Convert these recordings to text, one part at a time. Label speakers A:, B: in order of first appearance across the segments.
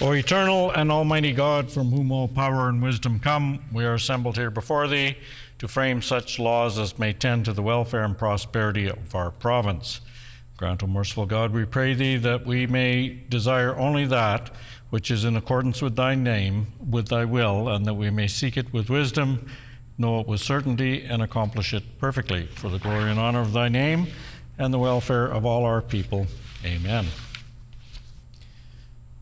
A: O eternal and almighty God, from whom all power and wisdom come, we are assembled here before thee to frame such laws as may tend to the welfare and prosperity of our province. Grant, O merciful God, we pray thee, that we may desire only that which is in accordance with thy name, with thy will, and that we may seek it with wisdom, know it with certainty, and accomplish it perfectly, for the glory and honor of thy name and the welfare of all our people. Amen.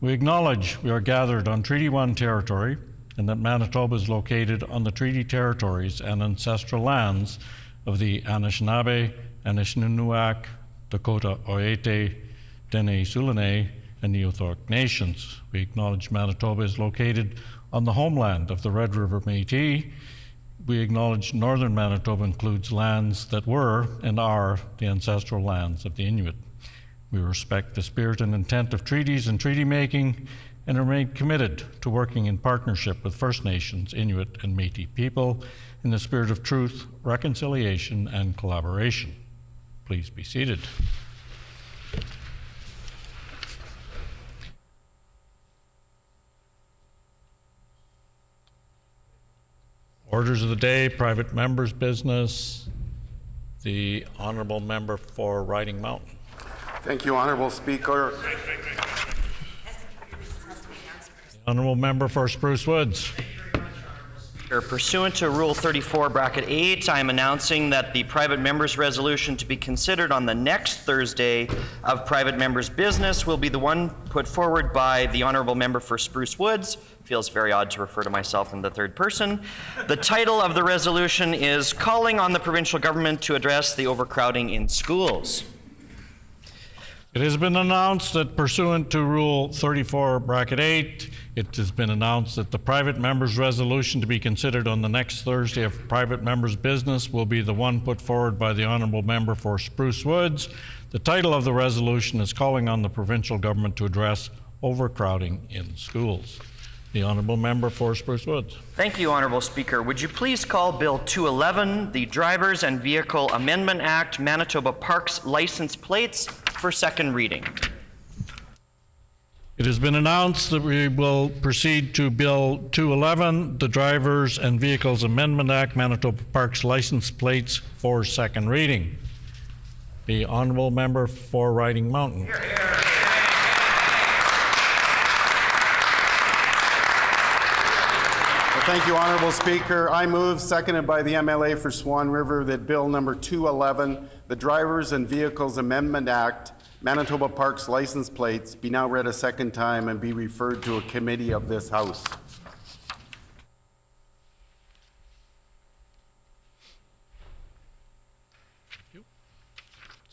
A: We acknowledge we are gathered on Treaty 1 territory, and that Manitoba is located on the treaty territories and ancestral lands of the Anishinaabe, Anishinaabeg, Dakota Oyeate, Dene Sulene, and Neothorc nations. We acknowledge Manitoba is located on the homeland of the Red River Métis. We acknowledge northern Manitoba includes lands that were and are the ancestral lands of the Inuit. We respect the spirit and intent of treaties and treaty making and remain committed to working in partnership with First Nations, Inuit, and Métis people in the spirit of truth, reconciliation, and collaboration. Please be seated. Orders of the day, private members' business. The Honourable Member for Riding Mountain.
B: Thank you, Honourable Speaker.
A: The Honourable Member for Spruce Woods.
C: Pursuant to Rule 34, Bracket 8, I am announcing that the private members' resolution to be considered on the next Thursday of private members' business will be the one put forward by the Honourable Member for Spruce Woods. Feels very odd to refer to myself in the third person. The title of the resolution is Calling on the Provincial Government to Address the Overcrowding in Schools.
A: It has been announced that pursuant to Rule 34, Bracket 8, it has been announced that the private member's resolution to be considered on the next Thursday of private members' business will be the one put forward by the Honourable Member for Spruce Woods. The title of the resolution is Calling on the Provincial Government to Address Overcrowding in Schools. The Honourable Member for Spruce Woods.
C: Thank you, Honourable Speaker. Would you please call Bill 211, the Drivers and Vehicle Amendment Act, Manitoba Parks License Plates, for second reading.
A: It has been announced that we will proceed to Bill 211, the Drivers and Vehicles Amendment Act, Manitoba Parks License Plates, for second reading. The Honourable Member for Riding Mountain.
C: Hear, hear.
B: Thank you, Honourable Speaker. I move, seconded by the MLA for Swan River, that Bill number 211, the Drivers and Vehicles Amendment Act, Manitoba Parks License Plates, be now read a second time and be referred to a committee of this House.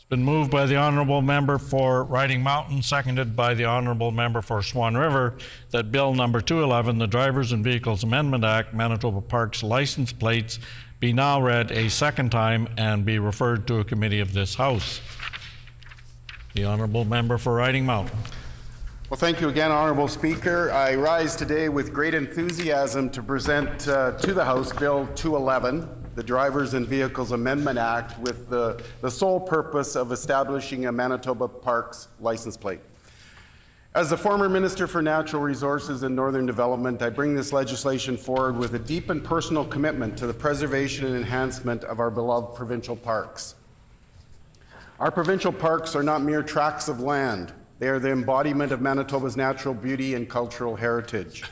A: Been moved by the Honourable Member for Riding Mountain, seconded by the Honourable Member for Swan River, that Bill number 211, the Drivers and Vehicles Amendment Act, Manitoba Parks License Plates, be now read a second time and be referred to a committee of this House. The Honourable Member for Riding Mountain.
B: Well, thank you again, Honourable Speaker. I rise today with great enthusiasm to present to the House Bill 211, the Drivers and Vehicles Amendment Act, with the sole purpose of establishing a Manitoba Parks license plate. As the former Minister for Natural Resources and Northern Development, I bring this legislation forward with a deep and personal commitment to the preservation and enhancement of our beloved provincial parks. Our provincial parks are not mere tracts of land. They are the embodiment of Manitoba's natural beauty and cultural heritage.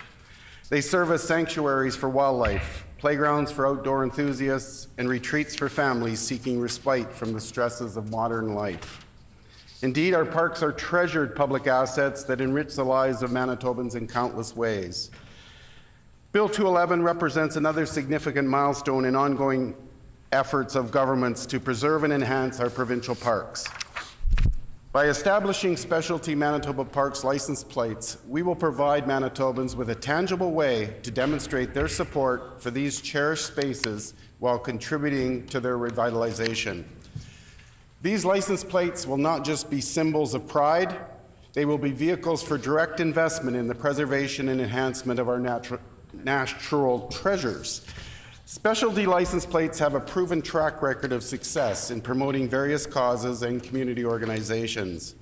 B: They serve as sanctuaries for wildlife, playgrounds for outdoor enthusiasts, and retreats for families seeking respite from the stresses of modern life. Indeed, our parks are treasured public assets that enrich the lives of Manitobans in countless ways. Bill 211 represents another significant milestone in ongoing efforts of governments to preserve and enhance our provincial parks. By establishing specialty Manitoba Parks license plates, we will provide Manitobans with a tangible way to demonstrate their support for these cherished spaces while contributing to their revitalization. These license plates will not just be symbols of pride, they will be vehicles for direct investment in the preservation and enhancement of our natural treasures. Specialty license plates have a proven track record of success in promoting various causes and community organizations.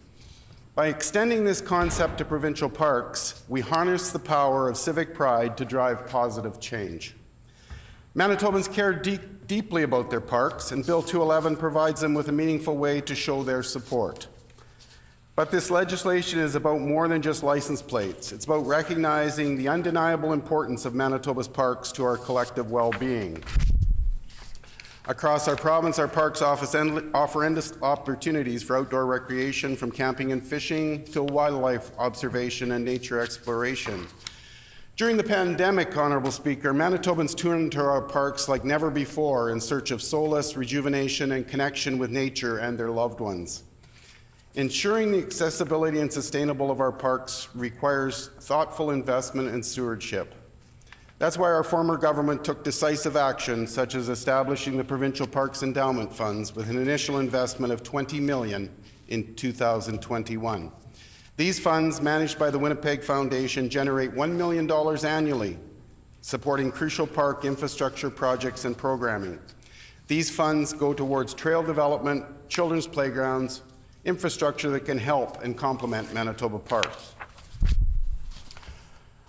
B: By extending this concept to provincial parks, we harness the power of civic pride to drive positive change. Manitobans care deeply about their parks, and Bill 211 provides them with a meaningful way to show their support. But this legislation is about more than just license plates. It's about recognizing the undeniable importance of Manitoba's parks to our collective well-being. Across our province, our parks offer endless opportunities for outdoor recreation, from camping and fishing to wildlife observation and nature exploration. During the pandemic, Honourable Speaker, Manitobans turned to our parks like never before in search of solace, rejuvenation, and connection with nature and their loved ones. Ensuring the accessibility and sustainability of our parks requires thoughtful investment and stewardship. That's why our former government took decisive action, such as establishing the Provincial Parks Endowment Funds with an initial investment of $20 million in 2021. These funds, managed by the Winnipeg Foundation, generate $1 million annually, supporting crucial park infrastructure projects and programming. These funds go towards trail development, children's playgrounds, infrastructure that can help and complement Manitoba parks.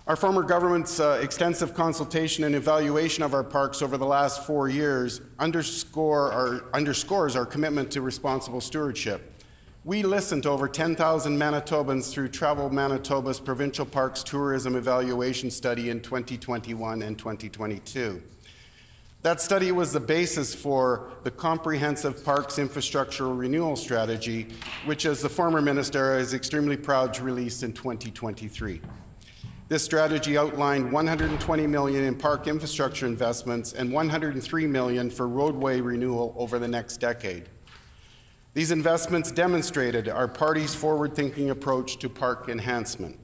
B: Our former government's extensive consultation and evaluation of our parks over the last 4 years underscores our commitment to responsible stewardship. We listened to over 10,000 Manitobans through Travel Manitoba's Provincial Parks Tourism Evaluation Study in 2021 and 2022. That study was the basis for the Comprehensive Parks Infrastructural Renewal Strategy, which, as the former minister, is extremely proud to release in 2023. This strategy outlined $120 million in park infrastructure investments and $103 million for roadway renewal over the next decade. These investments demonstrated our party's forward-thinking approach to park enhancement.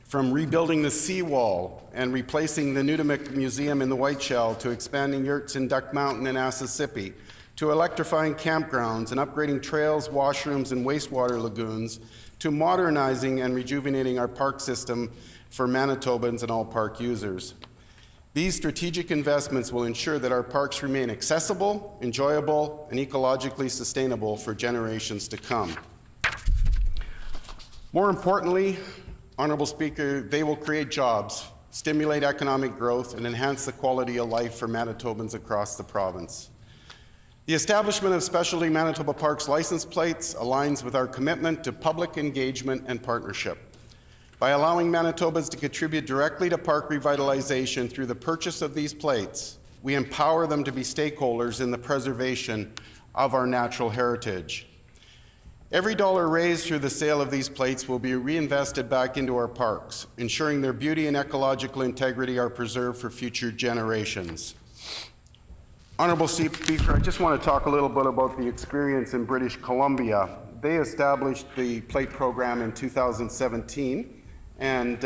B: From rebuilding the seawall and replacing the Nudimik Museum in the Whiteshell, to expanding yurts in Duck Mountain and Assisipi, to electrifying campgrounds and upgrading trails, washrooms, and wastewater lagoons, to modernizing and rejuvenating our park system for Manitobans and all park users. These strategic investments will ensure that our parks remain accessible, enjoyable, and ecologically sustainable for generations to come. More importantly, Honourable Speaker, they will create jobs, stimulate economic growth, and enhance the quality of life for Manitobans across the province. The establishment of Specialty Manitoba Parks license plates aligns with our commitment to public engagement and partnership. By allowing Manitobans to contribute directly to park revitalization through the purchase of these plates, we empower them to be stakeholders in the preservation of our natural heritage. Every dollar raised through the sale of these plates will be reinvested back into our parks, ensuring their beauty and ecological integrity are preserved for future generations. Honourable Speaker, I just want to talk a little bit about the experience in British Columbia. They established the plate program in 2017, and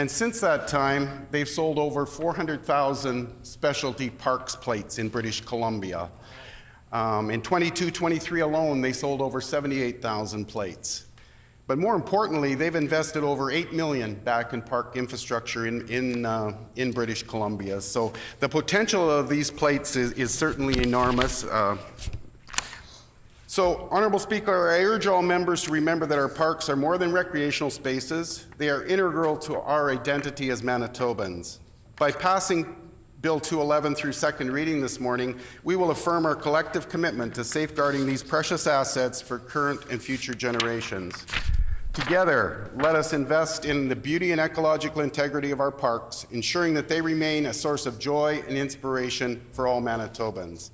B: since that time, they've sold over 400,000 specialty parks plates in British Columbia. In 22-23 alone, they sold over 78,000 plates. But more importantly, they've invested over $8 million back in park infrastructure in British Columbia. So the potential of these plates is certainly enormous. So, Honourable Speaker, I urge all members to remember that our parks are more than recreational spaces. They are integral to our identity as Manitobans. By passing Bill 211 through second reading this morning, we will affirm our collective commitment to safeguarding these precious assets for current and future generations. Together, let us invest in the beauty and ecological integrity of our parks, ensuring that they remain a source of joy and inspiration for all Manitobans.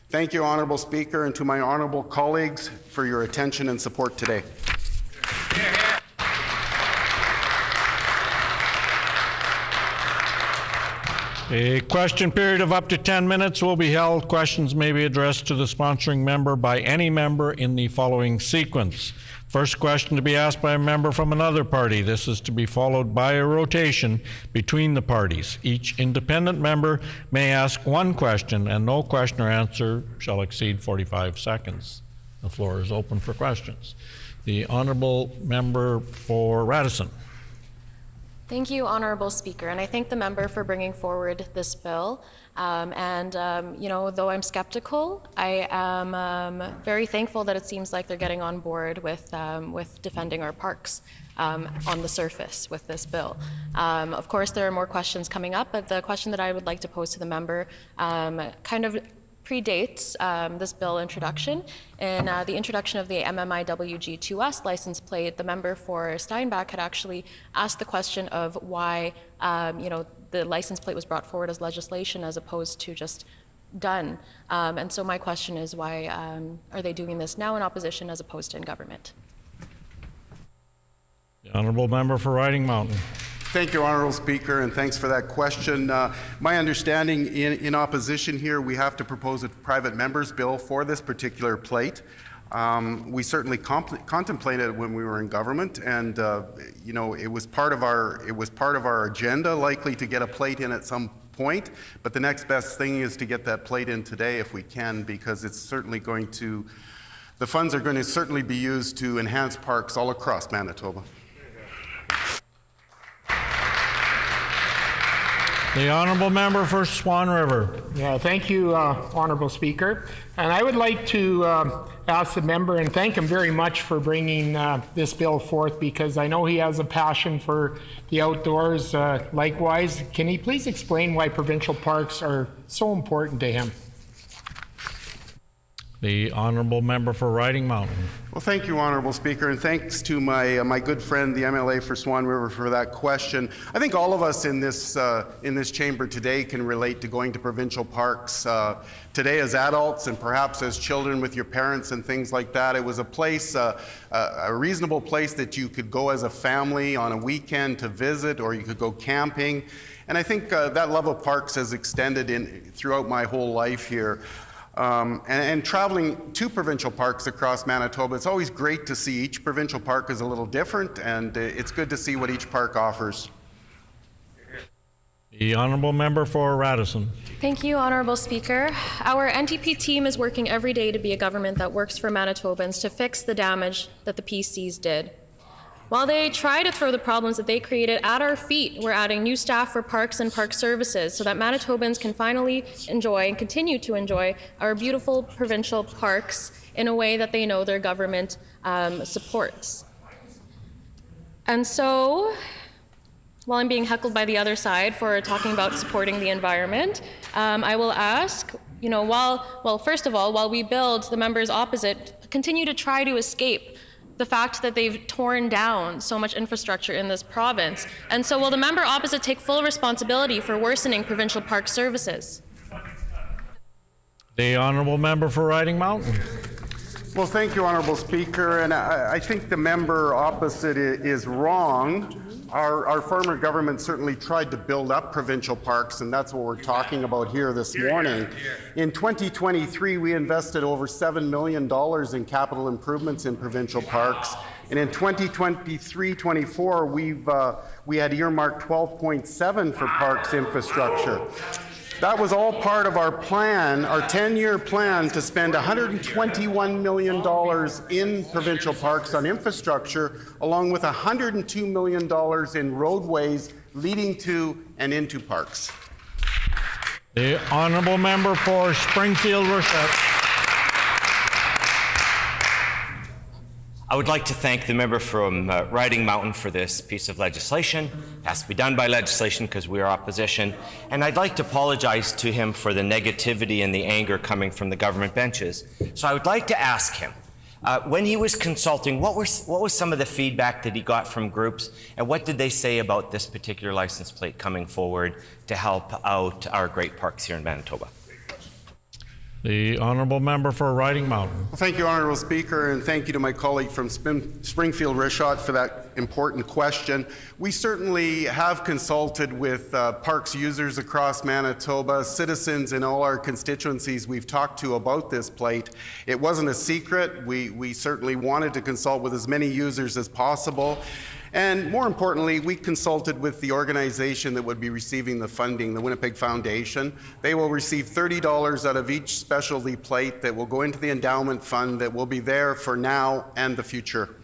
B: Thank you, Honourable Speaker, and to my honourable colleagues for your attention and support today.
A: A question period of up to 10 minutes will be held. Questions may be addressed to the sponsoring member by any member in the following sequence. First question to be asked by a member from another party. This is to be followed by a rotation between the parties. Each independent member may ask one question, and no question or answer shall exceed 45 seconds. The floor is open for questions. The honourable member for Radisson.
D: Thank you, Honourable Speaker, and I thank the member for bringing forward this bill. You know, though I'm skeptical, I am very thankful that it seems like they're getting on board with defending our parks on the surface with this bill. Of course, there are more questions coming up, but the question that I would like to pose to the member kind of predates this bill introduction. In the introduction of the MMIWG2S license plate, the member for Steinbach had actually asked the question of why you know, the license plate was brought forward as legislation as opposed to just done. And so my question is, why are they doing this now in opposition as opposed to in government?
A: The honourable member for Riding Mountain.
B: Thank you, Honourable Speaker, and thanks for that question. My understanding in opposition here, we have to propose a private member's bill for this particular plate. We certainly contemplated it when we were in government, and you know, it was part of our agenda, likely to get a plate in at some point. But the next best thing is to get that plate in today if we can, because it's certainly going to, the funds are going to certainly be used to enhance parks all across Manitoba.
A: The honourable member for Swan River.
E: Yeah, thank you, Honourable Speaker. And I would like to ask the member and thank him very much for bringing this bill forth, because I know he has a passion for the outdoors. Likewise, can he please explain why provincial parks are so important to him?
A: The honourable member for Riding Mountain.
B: Well, thank you, Honourable Speaker, and thanks to my good friend, the MLA for Swan River, for that question. I think all of us in this chamber today can relate to going to provincial parks today as adults and perhaps as children with your parents and things like that. It was a place, a reasonable place that you could go as a family on a weekend to visit, or you could go camping. And I think that love of parks has extended throughout my whole life here. And traveling to provincial parks across Manitoba, it's always great to see each provincial park is a little different, and it's good to see what each park offers.
A: The honourable member for Radisson.
D: Thank you, Honourable Speaker. Our NDP team is working every day to be a government that works for Manitobans to fix the damage that the PCs did. While they try to throw the problems that they created at our feet, we're adding new staff for parks and park services so that Manitobans can finally enjoy and continue to enjoy our beautiful provincial parks in a way that they know their government supports. And so, while I'm being heckled by the other side for talking about supporting the environment, I will ask, you know, first of all, while we build, the members opposite continue to try to escape the fact that they've torn down so much infrastructure in this province. And so will the member opposite take full responsibility for worsening provincial park services?
A: The honourable member for Riding Mountain.
B: Well, thank you, Honourable Speaker, and I think the member opposite is wrong. Our former government certainly tried to build up provincial parks, and that's what we're talking about here this morning. In 2023, we invested over $7 million in capital improvements in provincial parks, and in 2023-24, we had earmarked 12.7 for parks infrastructure. That was all part of our plan, our 10-year plan, to spend $121 million in provincial parks on infrastructure, along with $102 million in roadways leading to and into parks.
A: The honourable member for Springfield Rochette.
F: I would like to thank the member from Riding Mountain for this piece of legislation. It has to be done by legislation because we are opposition. And I'd like to apologize to him for the negativity and the anger coming from the government benches. So I would like to ask him, when he was consulting, what was some of the feedback that he got from groups, and what did they say about this particular license plate coming forward to help out our great parks here in Manitoba?
A: The honourable member for Riding Mountain.
B: Well, thank you, Honourable Speaker, and thank you to my colleague from Springfield Richot for that important question. We certainly have consulted with parks users across Manitoba, citizens in all our constituencies we've talked to about this plate. It wasn't a secret. We certainly wanted to consult with as many users as possible. And more importantly, we consulted with the organization that would be receiving the funding, the Winnipeg Foundation. They will receive $30 out of each specialty plate that will go into the endowment fund that will be there for now and the future.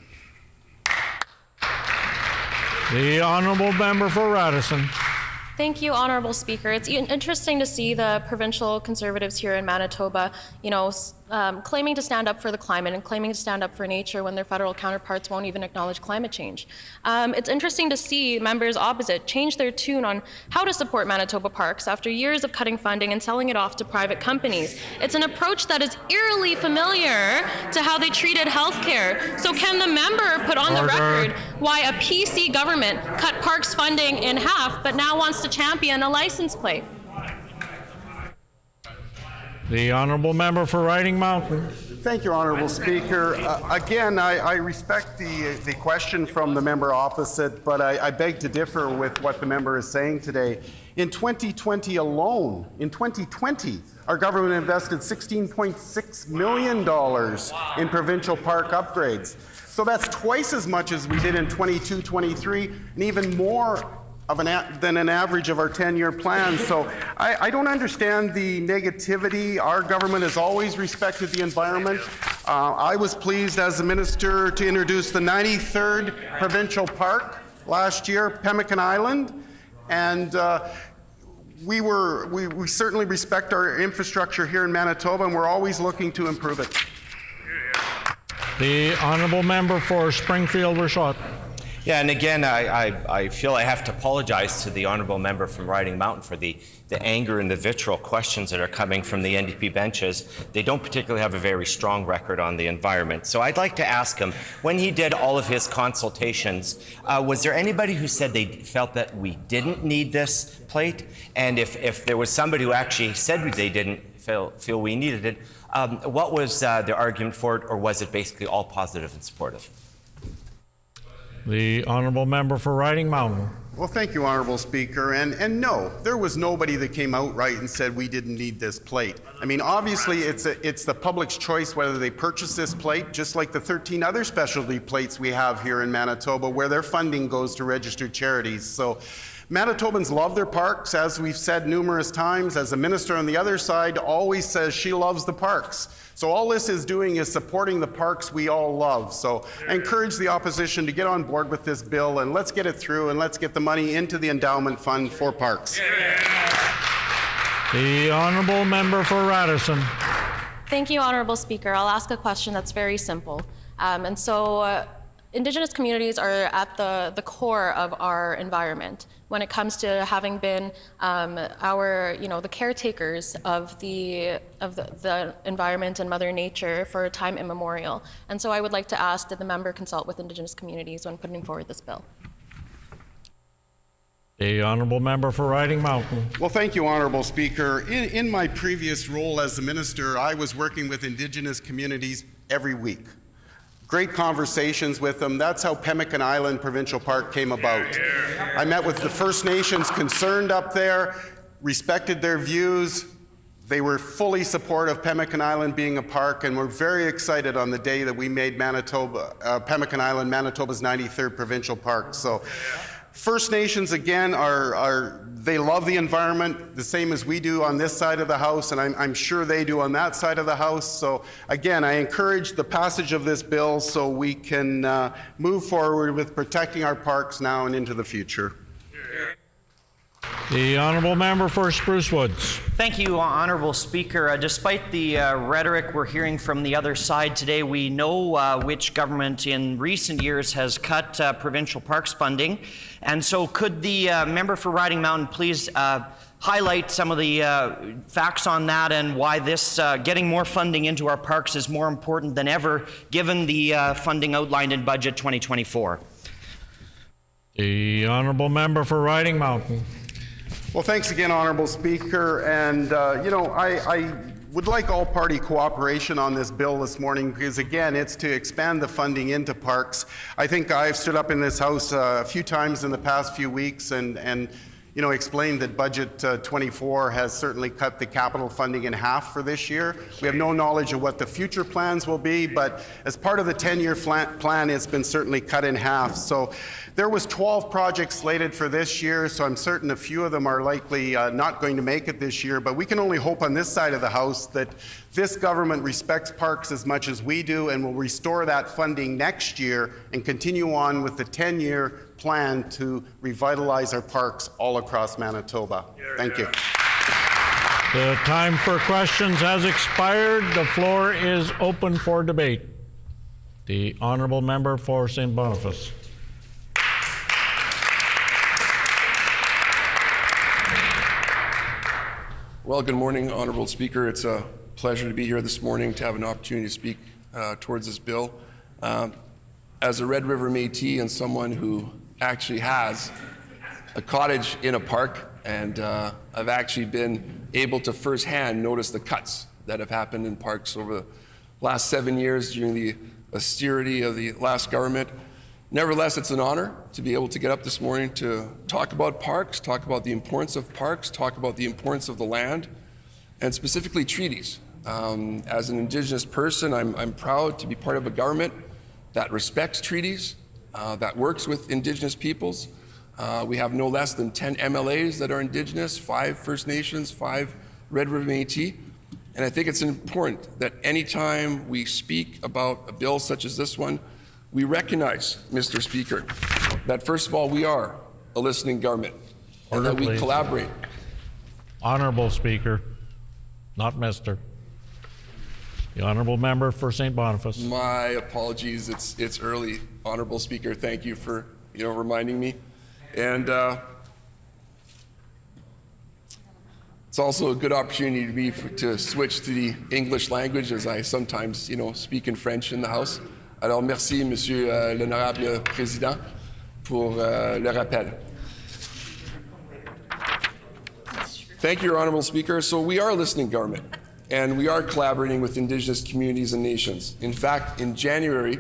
A: The honourable member for Radisson.
D: Thank you, Honourable Speaker. It's interesting to see the provincial Conservatives here in Manitoba, claiming to stand up for the climate and claiming to stand up for nature when their federal counterparts won't even acknowledge climate change. It's interesting to see members opposite change their tune on how to support Manitoba parks after years of cutting funding and selling it off to private companies. It's an approach that is eerily familiar to how they treated healthcare. So can the member put on the record why a PC government cut parks funding in half but now wants to champion a license plate?
A: The honourable member for Riding Mountain.
B: Thank you, Honourable Speaker. Again, I respect the question from the member opposite, but I beg to differ with what the member is saying today. In 2020 alone, our government invested $16.6 million in provincial park upgrades. So that's twice as much as we did in 22-23, and even more than an average of our 10-year plan. So I don't understand the negativity. Our government has always respected the environment. I was pleased as the minister to introduce the 93rd provincial park last year, Pemmican Island, and we certainly respect our infrastructure here in Manitoba, and we're always looking to improve it.
A: The honourable member for Springfield-Richot.
F: Yeah, and again, I feel I have to apologize to the honourable member from Riding Mountain for the anger and the vitriol questions that are coming from the NDP benches. They don't particularly have a very strong record on the environment. So I'd like to ask him, when he did all of his consultations, was there anybody who said they felt that we didn't need this plate? And if there was somebody who actually said they didn't feel we needed it, what was their argument for it, or was it basically all positive and supportive?
A: The honourable member for Riding Mountain.
B: Well, thank you, Honourable Speaker. And no, there was nobody that came outright and said we didn't need this plate. I mean, obviously, it's the public's choice whether they purchase this plate, just like the 13 other specialty plates we have here in Manitoba, where their funding goes to registered charities. So Manitobans love their parks, as we've said numerous times. As the minister on the other side always says she loves the parks. So all this is doing is supporting the parks we all love. So I encourage the opposition to get on board with this bill, and let's get it through, and let's get the money into the endowment fund for parks.
A: The honourable member for Radisson.
D: Thank you, Honourable Speaker. I'll ask a question that's very simple. Indigenous communities are at the core of our environment when it comes to having been the caretakers of the environment and Mother Nature for time immemorial. And so I would like to ask, did the member consult with Indigenous communities when putting forward this bill?
A: The honourable member for Riding Mountain.
B: Well, thank you, Honourable Speaker. In my previous role as the minister, I was working with Indigenous communities every week. Great conversations with them. That's how Pemmican Island Provincial Park came about. I met with the First Nations concerned up there, respected their views. They were fully supportive of Pemmican Island being a park, and we're very excited on the day that we made Pemmican Island Manitoba's 93rd provincial park. So First Nations, again, they love the environment the same as we do on this side of the House, and I'm sure they do on that side of the House. So again, I encourage the passage of this bill so we can move forward with protecting our parks now and into the future.
A: The honourable member for Spruce Woods.
C: Thank you, Honourable Speaker. Despite the rhetoric we're hearing from the other side today, we know which government in recent years has cut provincial parks funding. And so could the member for Riding Mountain please highlight some of the facts on that and why this getting more funding into our parks is more important than ever given the funding outlined in Budget 2024?
A: The honourable member for Riding Mountain.
B: Well, thanks again, Honourable Speaker. And, I would like all-party cooperation on this bill this morning because, again, it's to expand the funding into parks. I think I've stood up in this House a few times in the past few weeks and explained that Budget 24 has certainly cut the capital funding in half for this year. We have no knowledge of what the future plans will be, but as part of the 10-year plan, it's been certainly cut in half. So there was 12 projects slated for this year, so I'm certain a few of them are likely not going to make it this year, but we can only hope on this side of the House that this government respects parks as much as we do and will restore that funding next year and continue on with the 10-year plan to revitalize our parks all across Manitoba. Thank you.
A: The time for questions has expired. The floor is open for debate. The honourable member for St. Boniface.
G: Well, good morning, Honourable Speaker. It's a pleasure to be here this morning to have an opportunity to speak towards this bill. As a Red River Métis and someone who actually has a cottage in a park, and I've actually been able to firsthand notice the cuts that have happened in parks over the last 7 years during the austerity of the last government. Nevertheless, it's an honor to be able to get up this morning to talk about parks, talk about the importance of parks, talk about the importance of the land, and specifically treaties. As an Indigenous person, I'm proud to be part of a government that respects treaties, that works with Indigenous peoples. We have no less than 10 MLAs that are Indigenous, 5 First Nations, 5 Red River Métis. And I think it's important that anytime we speak about a bill such as this one, we recognize, Mr. Speaker, that first of all, we are a listening government, and that we
A: Please.
G: collaborate.
A: Honourable Speaker, not Mr. The honourable member for St. Boniface.
G: My apologies, it's early, Honourable Speaker. Thank you for reminding me. And it's also a good opportunity to switch to the English language, as I sometimes speak in French in the House. Alors merci, Monsieur l'honorable Président, pour le rappel. Thank you, Honourable Speaker. So we are a listening government, and we are collaborating with Indigenous communities and nations. In fact, in January,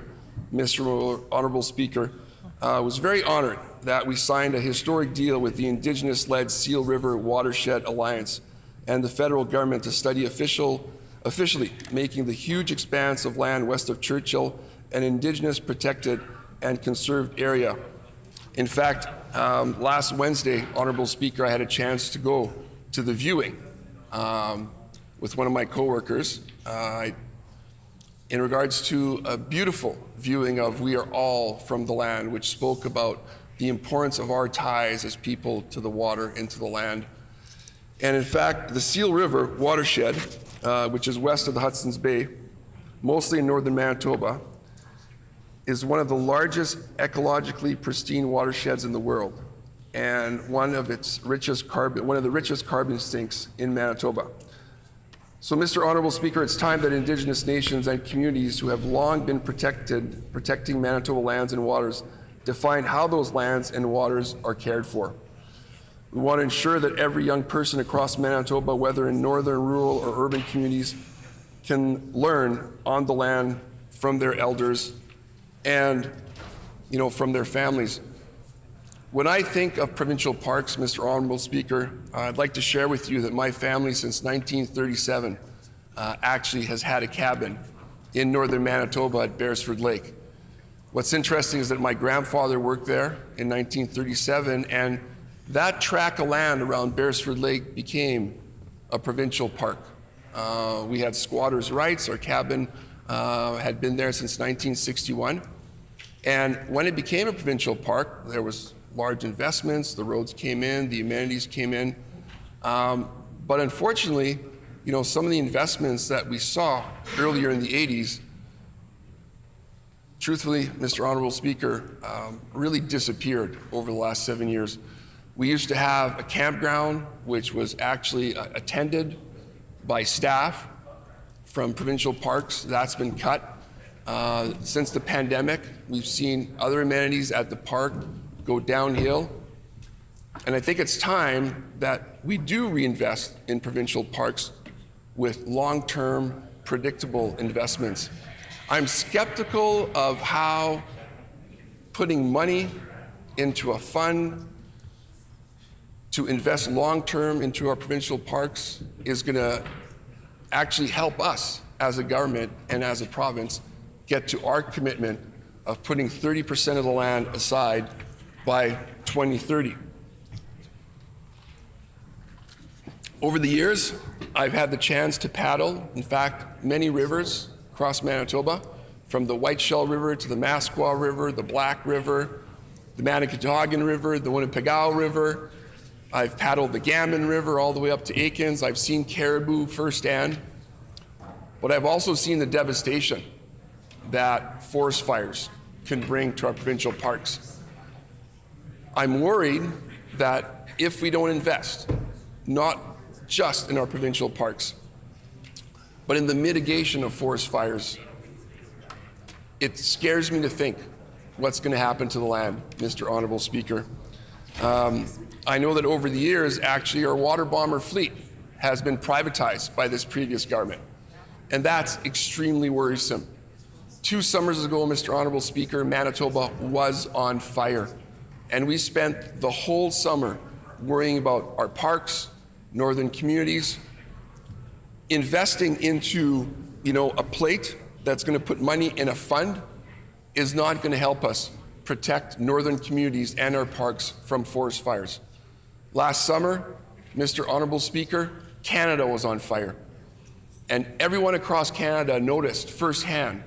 G: Mr. Honourable Speaker, was very honored that we signed a historic deal with the Indigenous-led Seal River Watershed Alliance and the federal government to study officially making the huge expanse of land west of Churchill an Indigenous protected and conserved area. In fact, last Wednesday, Honourable Speaker, I had a chance to go to the viewing with one of my coworkers in regards to a beautiful viewing of We Are All from the Land, which spoke about the importance of our ties as people to the water and to the land. And in fact, the Seal River watershed, which is west of the Hudson's Bay, mostly in northern Manitoba, is one of the largest ecologically pristine watersheds in the world, and one of the richest carbon sinks in Manitoba. So, Mr. Honourable Speaker, it's time that Indigenous nations and communities who have long been protecting Manitoba lands and waters define how those lands and waters are cared for. We want to ensure that every young person across Manitoba, whether in northern, rural, or urban communities, can learn on the land from their elders and from their families. When I think of provincial parks, Mr. Honourable Speaker, I'd like to share with you that my family since 1937 actually has had a cabin in northern Manitoba at Beresford Lake. What's interesting is that my grandfather worked there in 1937, and that tract of land around Beresford Lake became a provincial park. We had squatters' rights. Our cabin had been there since 1961. And when it became a provincial park, there was large investments, the roads came in, the amenities came in. But unfortunately, some of the investments that we saw earlier in the 80s, truthfully, Mr. Honourable Speaker, really disappeared over the last 7 years. We used to have a campground which was actually attended by staff from provincial parks. That's been cut. Since the pandemic, we've seen other amenities at the park go downhill. And I think it's time that we do reinvest in provincial parks with long-term, predictable investments. I'm skeptical of how putting money into a fund to invest long-term into our provincial parks is going to actually help us as a government and as a province get to our commitment of putting 30% of the land aside by 2030. Over the years, I've had the chance to paddle, in fact, many rivers across Manitoba, from the Whiteshell River to the Masqua River, the Black River, the Manicatogan River, the Winnipegao River. I've paddled the Gammon River all the way up to Aikens. I've seen caribou firsthand. But I've also seen the devastation that forest fires can bring to our provincial parks. I'm worried that if we don't invest, not just in our provincial parks, but in the mitigation of forest fires, it scares me to think what's going to happen to the land, Mr. Honourable Speaker. I know that over the years, actually, our water bomber fleet has been privatized by this previous government, and that's extremely worrisome. 2 summers ago, Mr. Honourable Speaker, Manitoba was on fire, and we spent the whole summer worrying about our parks, northern communities, investing into, a plate that's going to put money in a fund is not going to help us protect northern communities and our parks from forest fires. Last summer, Mr. Honourable Speaker, Canada was on fire, and everyone across Canada noticed firsthand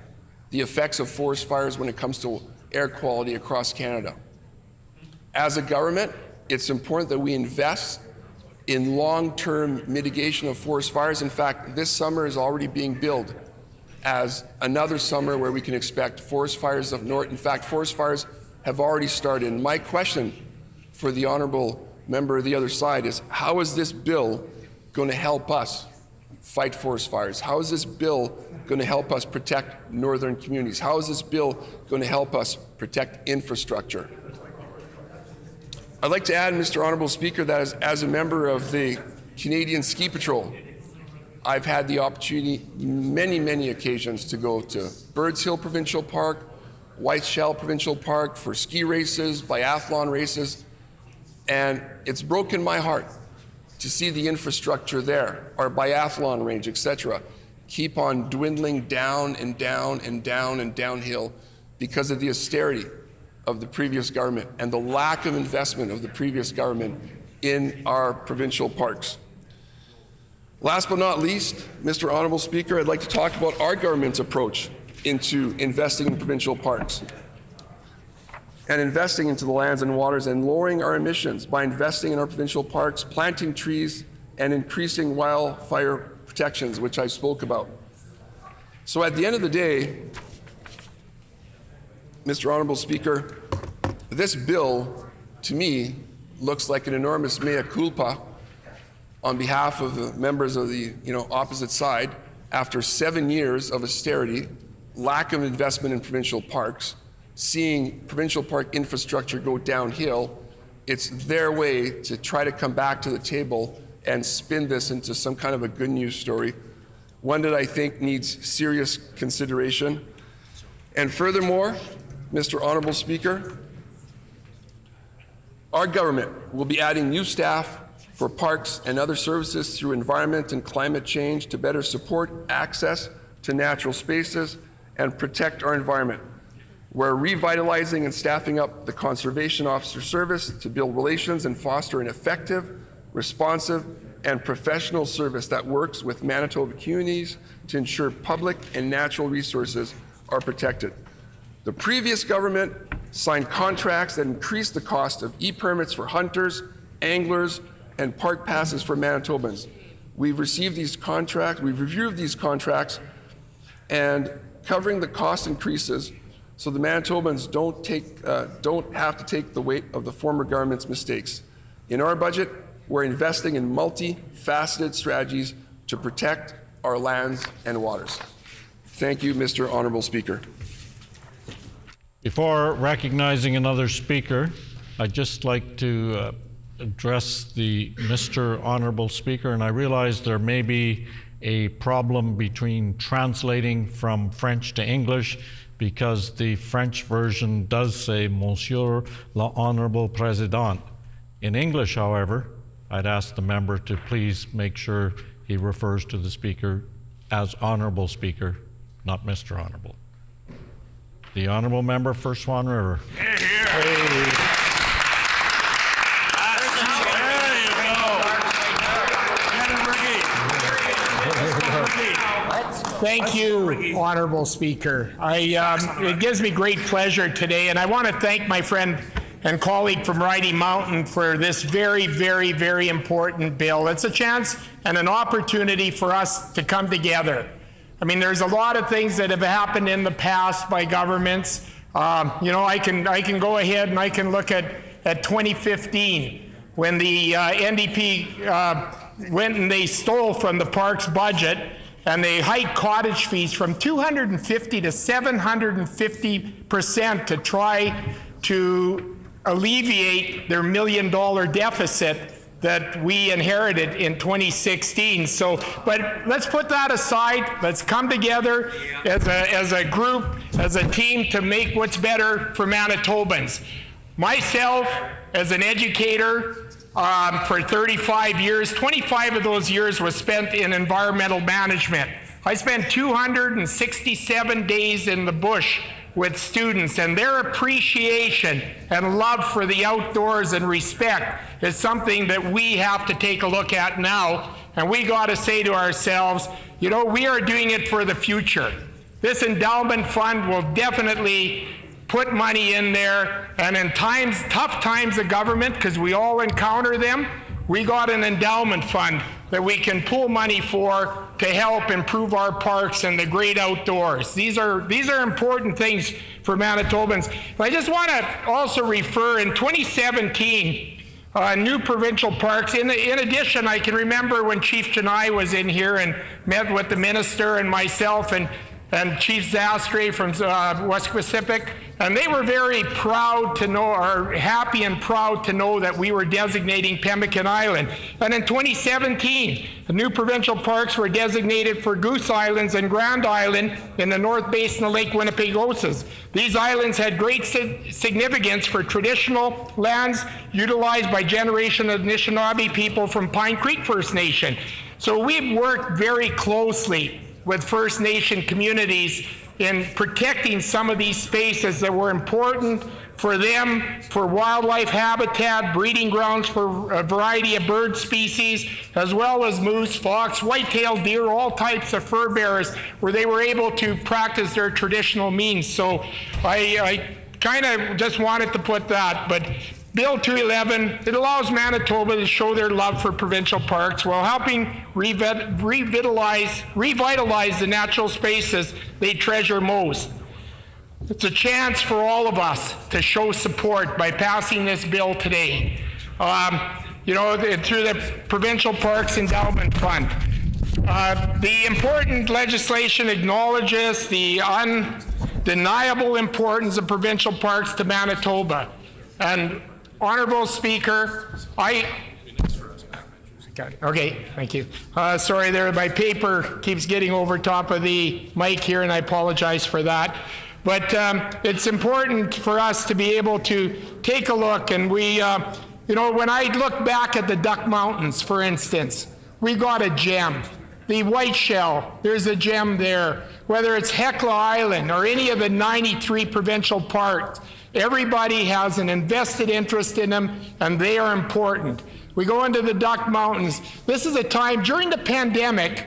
G: the effects of forest fires when it comes to air quality across Canada. As a government, it's important that we invest in long-term mitigation of forest fires. In fact, this summer is already being billed as another summer where we can expect forest fires of north. In fact, forest fires have already started. And my question for the honourable member of the other side is, how is this bill going to help us fight forest fires? How is this bill going to help us protect northern communities? How is this bill going to help us protect infrastructure? I'd like to add, Mr. Honourable Speaker, that as a member of the Canadian Ski Patrol, I've had the opportunity many occasions to go to Birds Hill Provincial Park, Whiteshell Provincial Park for ski races, biathlon races, and it's broken my heart to see the infrastructure there, our biathlon range, etc., keep on dwindling down and down and down and downhill because of the austerity of the previous government and the lack of investment of the previous government in our provincial parks. Last but not least, Mr. Honourable Speaker, I'd like to talk about our government's approach into investing in provincial parks and investing into the lands and waters and lowering our emissions by investing in our provincial parks, planting trees, and increasing wildfire protections, which I spoke about. So at the end of the day, Mr. Honourable Speaker, this bill, to me, looks like an enormous mea culpa on behalf of the members of the opposite side after 7 years of austerity, lack of investment in provincial parks, seeing provincial park infrastructure go downhill. It's their way to try to come back to the table and spin this into some kind of a good news story, one that I think needs serious consideration. And furthermore, Mr. Honourable Speaker, our government will be adding new staff for parks and other services through environment and climate change to better support access to natural spaces and protect our environment. We're revitalizing and staffing up the Conservation Officer Service to build relations and foster an effective, responsive, and professional service that works with Manitoba communities to ensure public and natural resources are protected. The previous government signed contracts that increased the cost of e-permits for hunters, anglers, and park passes for Manitobans. We've received these contracts, we've reviewed these contracts, and covering the cost increases so the Manitobans don't have to take the weight of the former government's mistakes. In our budget, we're investing in multifaceted strategies to protect our lands and waters. Thank you, Mr. Honourable Speaker.
A: Before recognizing another speaker, I'd just like to address the Mr. Honourable Speaker, and I realize there may be a problem between translating from French to English because the French version does say Monsieur l'Honourable Président. In English, however, I'd ask the member to please make sure he refers to the speaker as Honourable Speaker, not Mr. Honourable. The Honourable Member for Swan River.
H: Here, here. Hey.
E: Thank you, Honourable Speaker. It gives me great pleasure today, and I want to thank my friend and colleague from Riding Mountain for this very, very, very important bill. It's a chance and an opportunity for us to come together. I mean, there's a lot of things that have happened in the past by governments. You know, I can go ahead and I can look at 2015 when the NDP went and they stole from the parks budget and they hiked cottage fees from 250 to 750% to try to alleviate their $1 million deficit that we inherited in 2016. So, but let's put that aside. Let's come together as a group, as a team to make what's better for Manitobans. Myself, as an educator, for 35 years, 25 of those years was spent in environmental management. I spent 267 days in the bush with students, and their appreciation and love for the outdoors and respect is something that we have to take a look at now. And we got to say to ourselves, you know, we are doing it for the future. This endowment fund will definitely put money in there, and in times, tough times of government, because we all encounter them, we got an endowment fund that we can pull money for to help improve our parks and the great outdoors. These are important things for Manitobans. I just want to also refer, in 2017, new provincial parks. In addition, I can remember when Chief Chennai was in here and met with the minister and myself and Chief Zastre from West Pacific, and they were very proud to know, or happy and proud to know, that we were designating Pemmican Island. And in 2017, the new provincial parks were designated for Goose Islands and Grand Island in the North Basin of Lake Winnipegosis. These islands had great significance for traditional lands utilized by generation of Anishinaabe people from Pine Creek First Nation. So we've worked very closely with First Nation communities in protecting some of these spaces that were important for them, for wildlife habitat, breeding grounds for a variety of bird species, as well as moose, fox, white-tailed deer, all types of fur bearers, where they were able to practice their traditional means. So I kind of just wanted to put that, but Bill 211, it allows Manitoba to show their love for provincial parks while helping revitalize the natural spaces they treasure most. It's a chance for all of us to show support by passing this bill today. You know, through the Provincial Parks Endowment Fund. The important legislation acknowledges the undeniable importance of provincial parks to Manitoba. And Honorable Speaker, okay, thank you. Sorry there, my paper keeps getting over top of the mic here, and I apologize for that. But it's important for us to be able to take a look, and we, you know, when I look back at the Duck Mountains, for instance, we got a gem. The White Shell, there's a gem there. Whether it's Hecla Island or any of the 93 provincial parks, everybody has an invested interest in them, and they are important. We go into the Duck Mountains. This is a time, during the pandemic,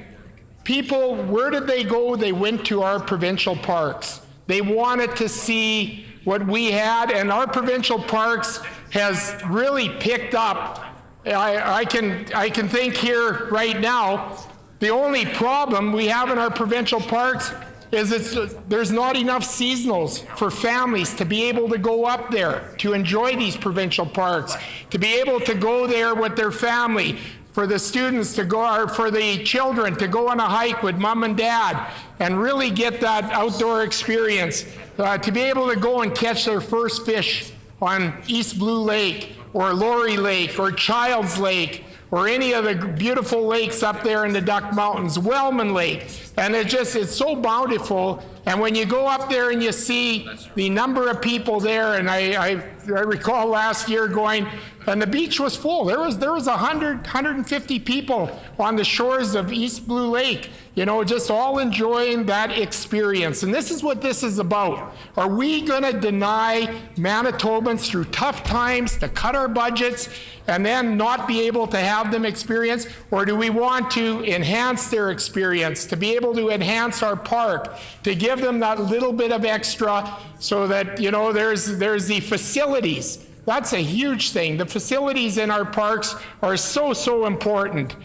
E: people, where did they go? They went to our provincial parks. They wanted to see what we had, and our provincial parks has really picked up. I can think here right now, the only problem we have in our provincial parks is there's not enough seasonals for families to be able to go up there to enjoy these provincial parks, to be able to go there with their family, for the students to go, or for the children to go on a hike with mom and dad and really get that outdoor experience, to be able to go and catch their first fish on East Blue Lake or Laurie Lake or Childs Lake or any of the beautiful lakes up there in the Duck Mountains, Wellman Lake. And it's so bountiful. And when you go up there and you see the number of people there, and I recall last year going, and the beach was full. There was 150 people on the shores of East Blue Lake, you know, just all enjoying that experience. And this is what this is about. Are we going to deny Manitobans through tough times to cut our budgets and then not be able to have them experience? Or do we want to enhance their experience, to be able to enhance our park, to give them that little bit of extra so that, you know, there's the facilities That's a huge thing. The facilities in our parks are so important.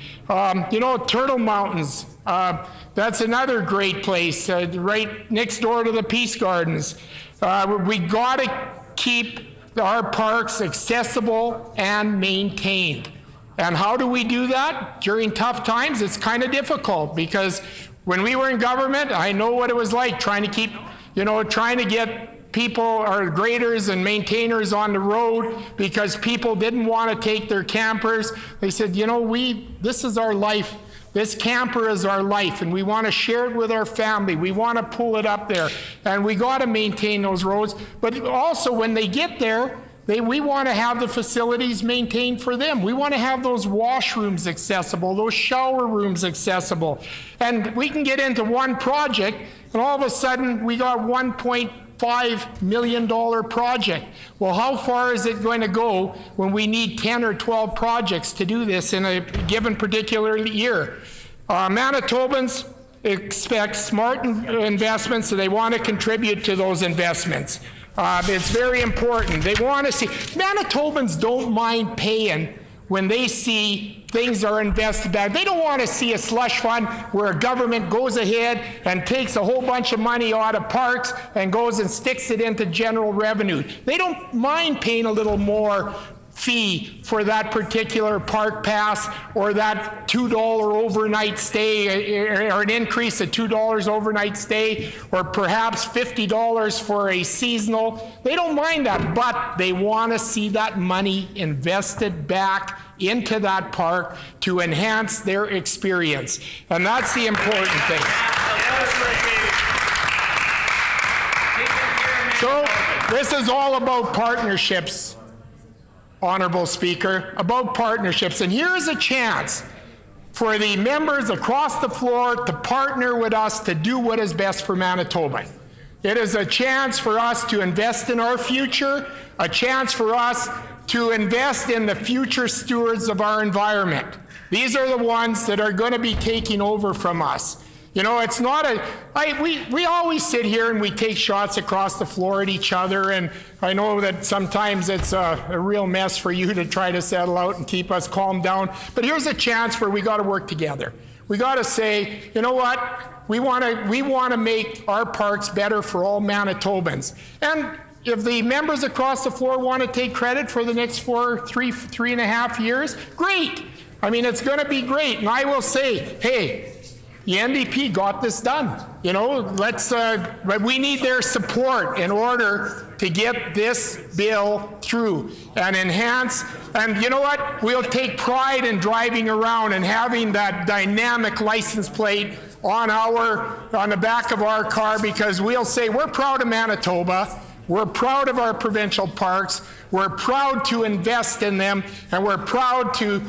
E: You know, Turtle Mountains, that's another great place, right next door to the Peace Gardens. We gotta keep our parks accessible and maintained. And how do we do that? During tough times, it's kind of difficult, because when we were in government, I know what it was like trying to keep, you know, trying to get people, our graders and maintainers on the road, because people didn't want to take their campers. They said, you know, this is our life. This camper is our life, and we want to share it with our family. We want to pull it up there, and we got to maintain those roads. But also, when they get there, we want to have the facilities maintained for them. We want to have those washrooms accessible, those shower rooms accessible. And we can get into one project, and all of a sudden, we got $1.5 million project. Well, how far is it going to go when we need 10 or 12 projects to do this in a given particular year? Manitobans expect smart investments, so they want to contribute to those investments. It's very important. They want to see, Manitobans don't mind paying when they see things are invested back. They don't want to see a slush fund where a government goes ahead and takes a whole bunch of money out of parks and goes and sticks it into general revenue. They don't mind paying a little more fee for that particular park pass, or that $2 overnight stay, or an increase of $2 overnight stay, or perhaps $50 for a seasonal. They don't mind that, but they want to see that money invested back into that park to enhance their experience. And that's the important thing. So this is all about partnerships, Honorable Speaker, about partnerships. And here's a chance for the members across the floor to partner with us to do what is best for Manitoba. It is a chance for us to invest in our future, a chance for us to invest in the future stewards of our environment. These are the ones that are going to be taking over from us. You know, it's not we always sit here and we take shots across the floor at each other, and I know that sometimes it's a real mess for you to try to settle out and keep us calmed down, but here's a chance where we got to work together. We got to say, you know what, we want to make our parks better for all Manitobans. And if the members across the floor want to take credit for the next three and a half years, great. I mean, it's going to be great. And I will say, hey, the NDP got this done. You know, we need their support in order to get this bill through and enhance. And you know what? We'll take pride in driving around and having that dynamic license plate on the back of our car, because we'll say we're proud of Manitoba. We're proud of our provincial parks. We're proud to invest in them, and we're proud to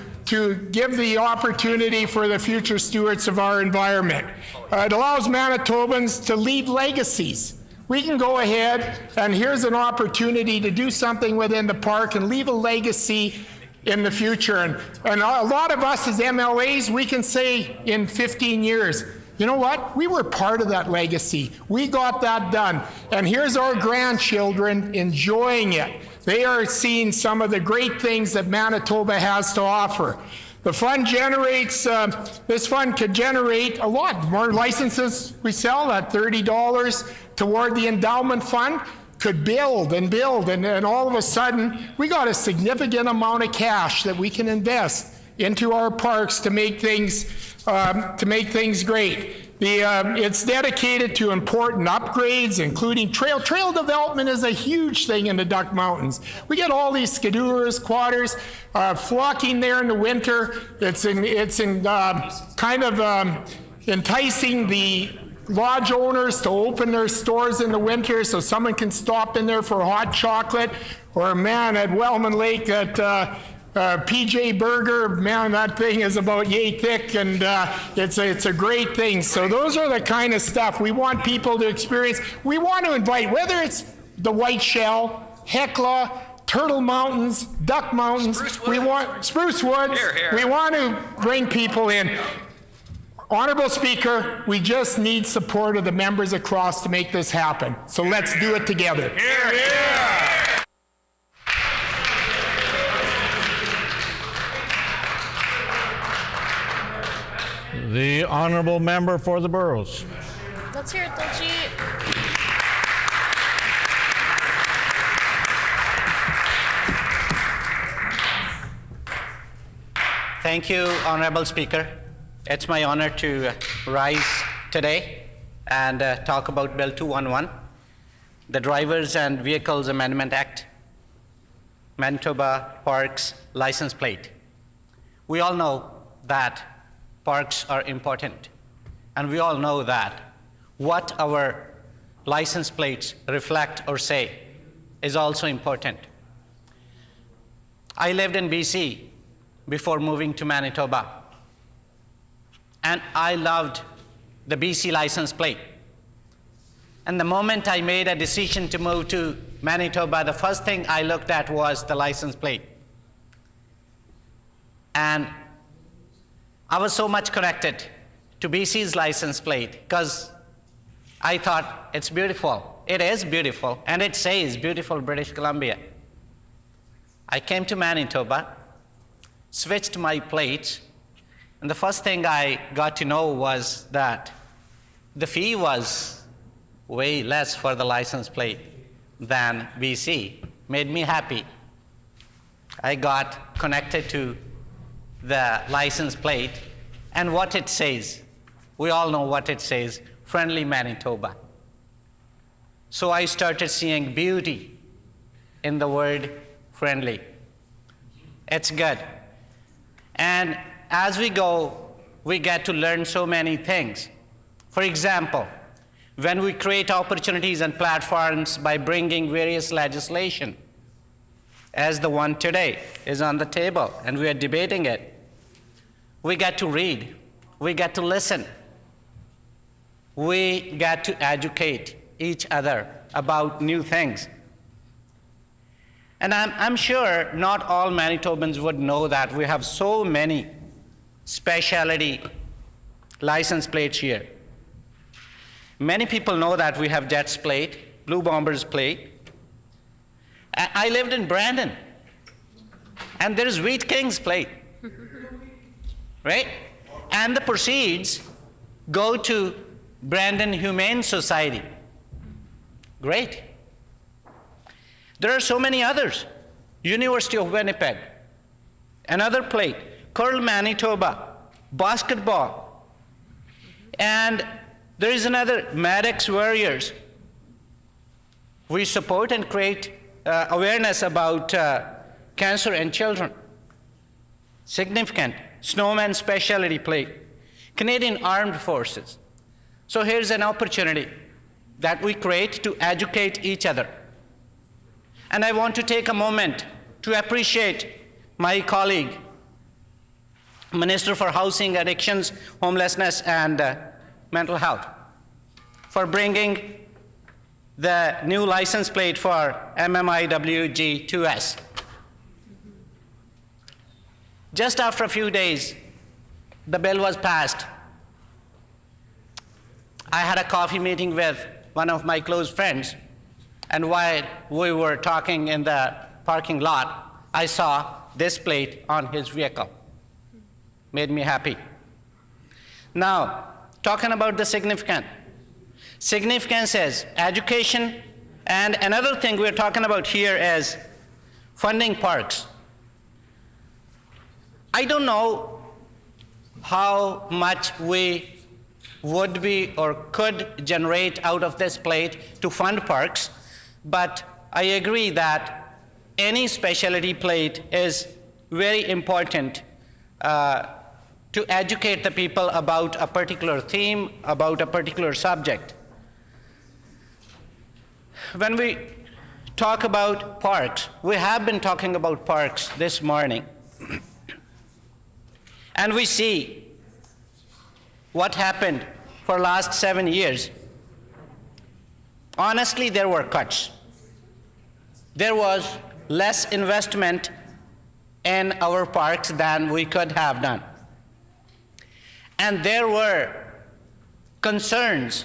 E: give the opportunity for the future stewards of our environment. It allows Manitobans to leave legacies. We can go ahead, and here's an opportunity to do something within the park and leave a legacy in the future. And a lot of us as MLAs, we can say in 15 years, you know what? We were part of that legacy. We got that done. And here's our grandchildren enjoying it. They are seeing some of the great things that Manitoba has to offer. The fund generates, this fund could generate a lot more licenses we sell at $30 toward the endowment fund, could build, and all of a sudden we got a significant amount of cash that we can invest into our parks to make things great. It's dedicated to important upgrades, including trail development is a huge thing in the Duck Mountains. We get all these skidoors, quadders flocking there in the winter. It's enticing the lodge owners to open their stores in the winter so someone can stop in there for hot chocolate, or man, at Wellman Lake at PJ Burger, man, that thing is about yay thick, and it's a great thing. So those are the kind of stuff we want people to experience. We want to invite, whether it's the White Shell, Hecla, Turtle Mountains, Duck Mountains, we want Spruce Woods. We want to bring people in. Honorable Speaker, we just need support of the members across to make this happen. So let's do it together.
A: The honourable member for the Boroughs.
D: Let's hear it, Dulce.
H: Thank you, Honorable Speaker. It's my honor to rise today and talk about Bill 211, the Drivers and Vehicles Amendment Act, Manitoba Parks License Plate. We all know that parks are important, and we all know that what our license plates reflect or say is also important. I lived in BC before moving to Manitoba, and I loved the BC license plate. And the moment I made a decision to move to Manitoba, the first thing I looked at was the license plate. And I was so much connected to BC's license plate because I thought it's beautiful. It is beautiful, and it says beautiful British Columbia. I came to Manitoba, switched my plates, and the first thing I got to know was that the fee was way less for the license plate than BC. Made me happy. I got connected to the license plate and what it says. We all know what it says, friendly Manitoba. So I started seeing beauty in the word friendly. It's good. And as we go, we get to learn so many things. For example, when we create opportunities and platforms by bringing various legislation, as the one today is on the table and we are debating it, we get to read, we get to listen, we get to educate each other about new things. And I'm sure not all Manitobans would know that we have so many specialty license plates here. Many people know that we have Jets plate, Blue Bombers plate. I lived in Brandon, and there is Wheat Kings plate, right? And the proceeds go to Brandon Humane Society. Great. There are so many others. University of Winnipeg, another plate, Curl Manitoba, basketball, and there is another, Maddox Warriors. We support and create awareness about cancer in children. Significant. Snowman Specialty Plate. Canadian Armed Forces. So here's an opportunity that we create to educate each other. And I want to take a moment to appreciate my colleague, Minister for Housing, Addictions, Homelessness, and Mental Health, for bringing the new license plate for MMIWG2S. Just after a few days, the bill was passed. I had a coffee meeting with one of my close friends, and while we were talking in the parking lot, I saw this plate on his vehicle. Made me happy. Now, talking about the significance. Significance is education, and another thing we're talking about here is funding parks. I don't know how much we would be or could generate out of this plate to fund parks, but I agree that any specialty plate is very important to educate the people about a particular theme, about a particular subject. When we talk about parks, we have been talking about parks this morning. And we see what happened for last 7 years. Honestly, there were cuts. There was less investment in our parks than we could have done. And there were concerns.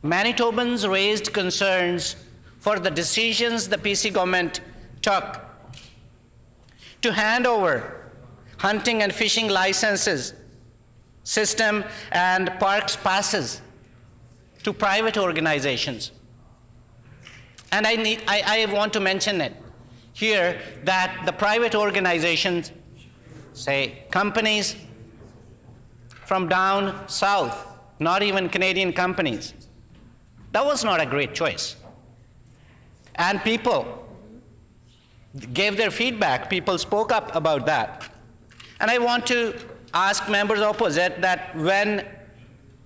H: Manitobans raised concerns for the decisions the PC government took to hand over hunting and fishing licenses system and parks passes to private organizations. And I want to mention it here that the private organizations, say companies from down south, not even Canadian companies, that was not a great choice. And people gave their feedback. People spoke up about that. And I want to ask members opposite that when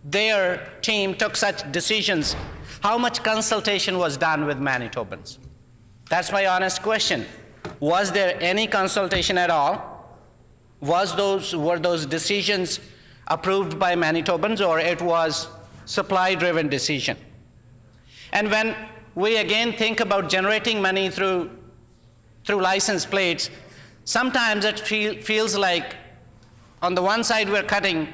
H: their team took such decisions, how much consultation was done with Manitobans? That's my honest question. Was there any consultation at all? Were those decisions approved by Manitobans, or it was supply-driven decision? And when we again think about generating money through license plates, sometimes it feels like on the one side we're cutting,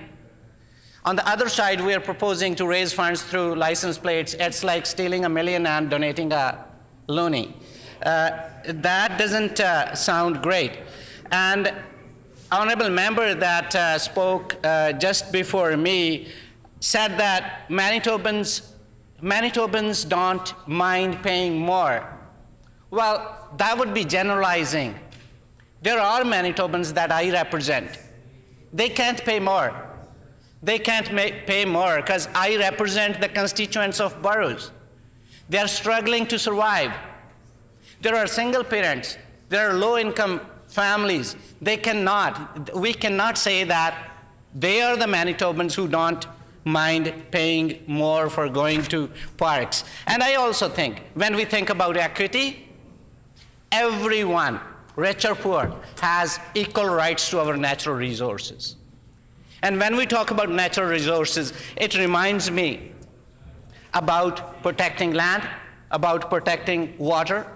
H: on the other side we're proposing to raise funds through license plates. It's like stealing $1 million and donating a loonie. That doesn't sound great. And honorable member that spoke just before me said that Manitobans don't mind paying more. Well, that would be generalizing. There are Manitobans that I represent. They can't pay more. They can't pay more because I represent the constituents of boroughs. They are struggling to survive. There are single parents. There are low-income families. We cannot say that they are the Manitobans who don't mind paying more for going to parks. And I also think, when we think about equity, everyone, rich or poor, has equal rights to our natural resources. And when we talk about natural resources, it reminds me about protecting land, about protecting water,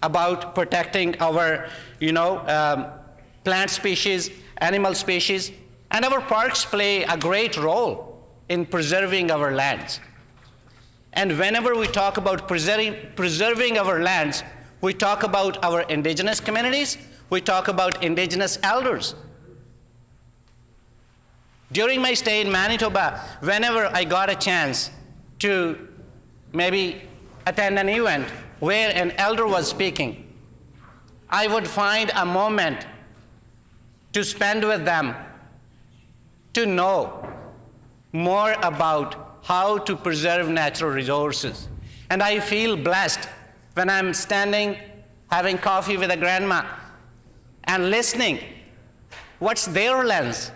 H: about protecting our, plant species, animal species, and our parks play a great role in preserving our lands. And whenever we talk about preserving our lands, we talk about our indigenous communities, we talk about indigenous elders. During my stay in Manitoba, whenever I got a chance to maybe attend an event where an elder was speaking, I would find a moment to spend with them to know more about how to preserve natural resources. And I feel blessed when I'm standing having coffee with a grandma and listening what's their lens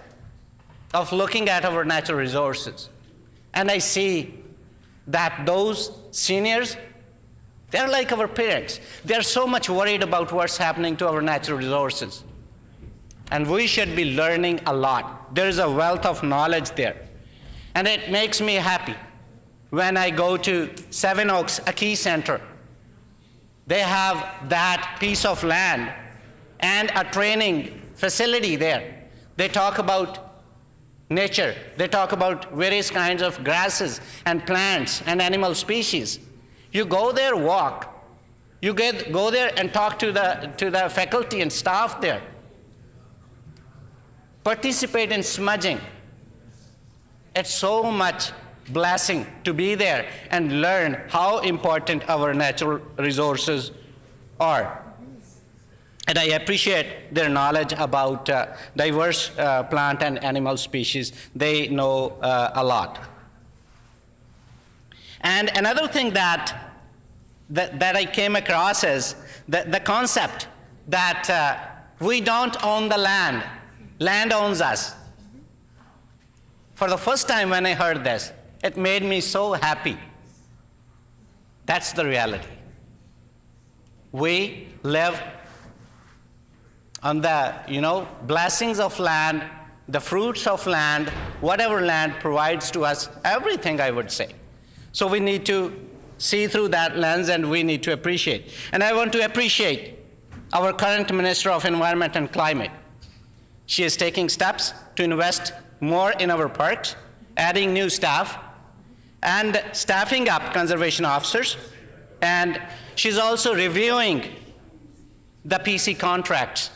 H: of looking at our natural resources. And I see that those seniors, they're like our parents. They're so much worried about what's happening to our natural resources. And we should be learning a lot. There is a wealth of knowledge there. And it makes me happy when I go to Seven Oaks, a key center. They have that piece of land and a training facility there. They talk about nature. They talk about various kinds of grasses and plants and animal species. You go there, walk. You go there and talk to the faculty and staff there. Participate in smudging. It's so much blessing to be there and learn how important our natural resources are. And I appreciate their knowledge about diverse plant and animal species. They know a lot. And another thing that I came across is the concept that we don't own the land. Land owns us. For the first time when I heard this, it made me so happy. That's the reality. We live on the blessings of land, the fruits of land, whatever land provides to us, everything, I would say. So we need to see through that lens, and we need to appreciate. And I want to appreciate our current Minister of Environment and Climate. She is taking steps to invest more in our parks, adding new staff, and staffing up conservation officers. And she's also reviewing the PC contracts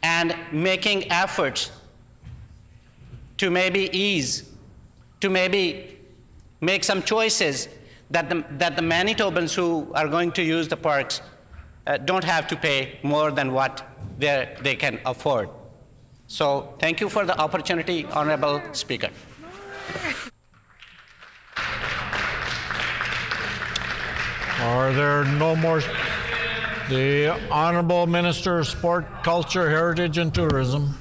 H: and making efforts to maybe ease, to maybe make some choices that the Manitobans who are going to use the parks don't have to pay more than what they can afford. So thank you for the opportunity, Honorable Speaker.
A: Are there no more? The Honourable Minister of Sport, Culture, Heritage and Tourism.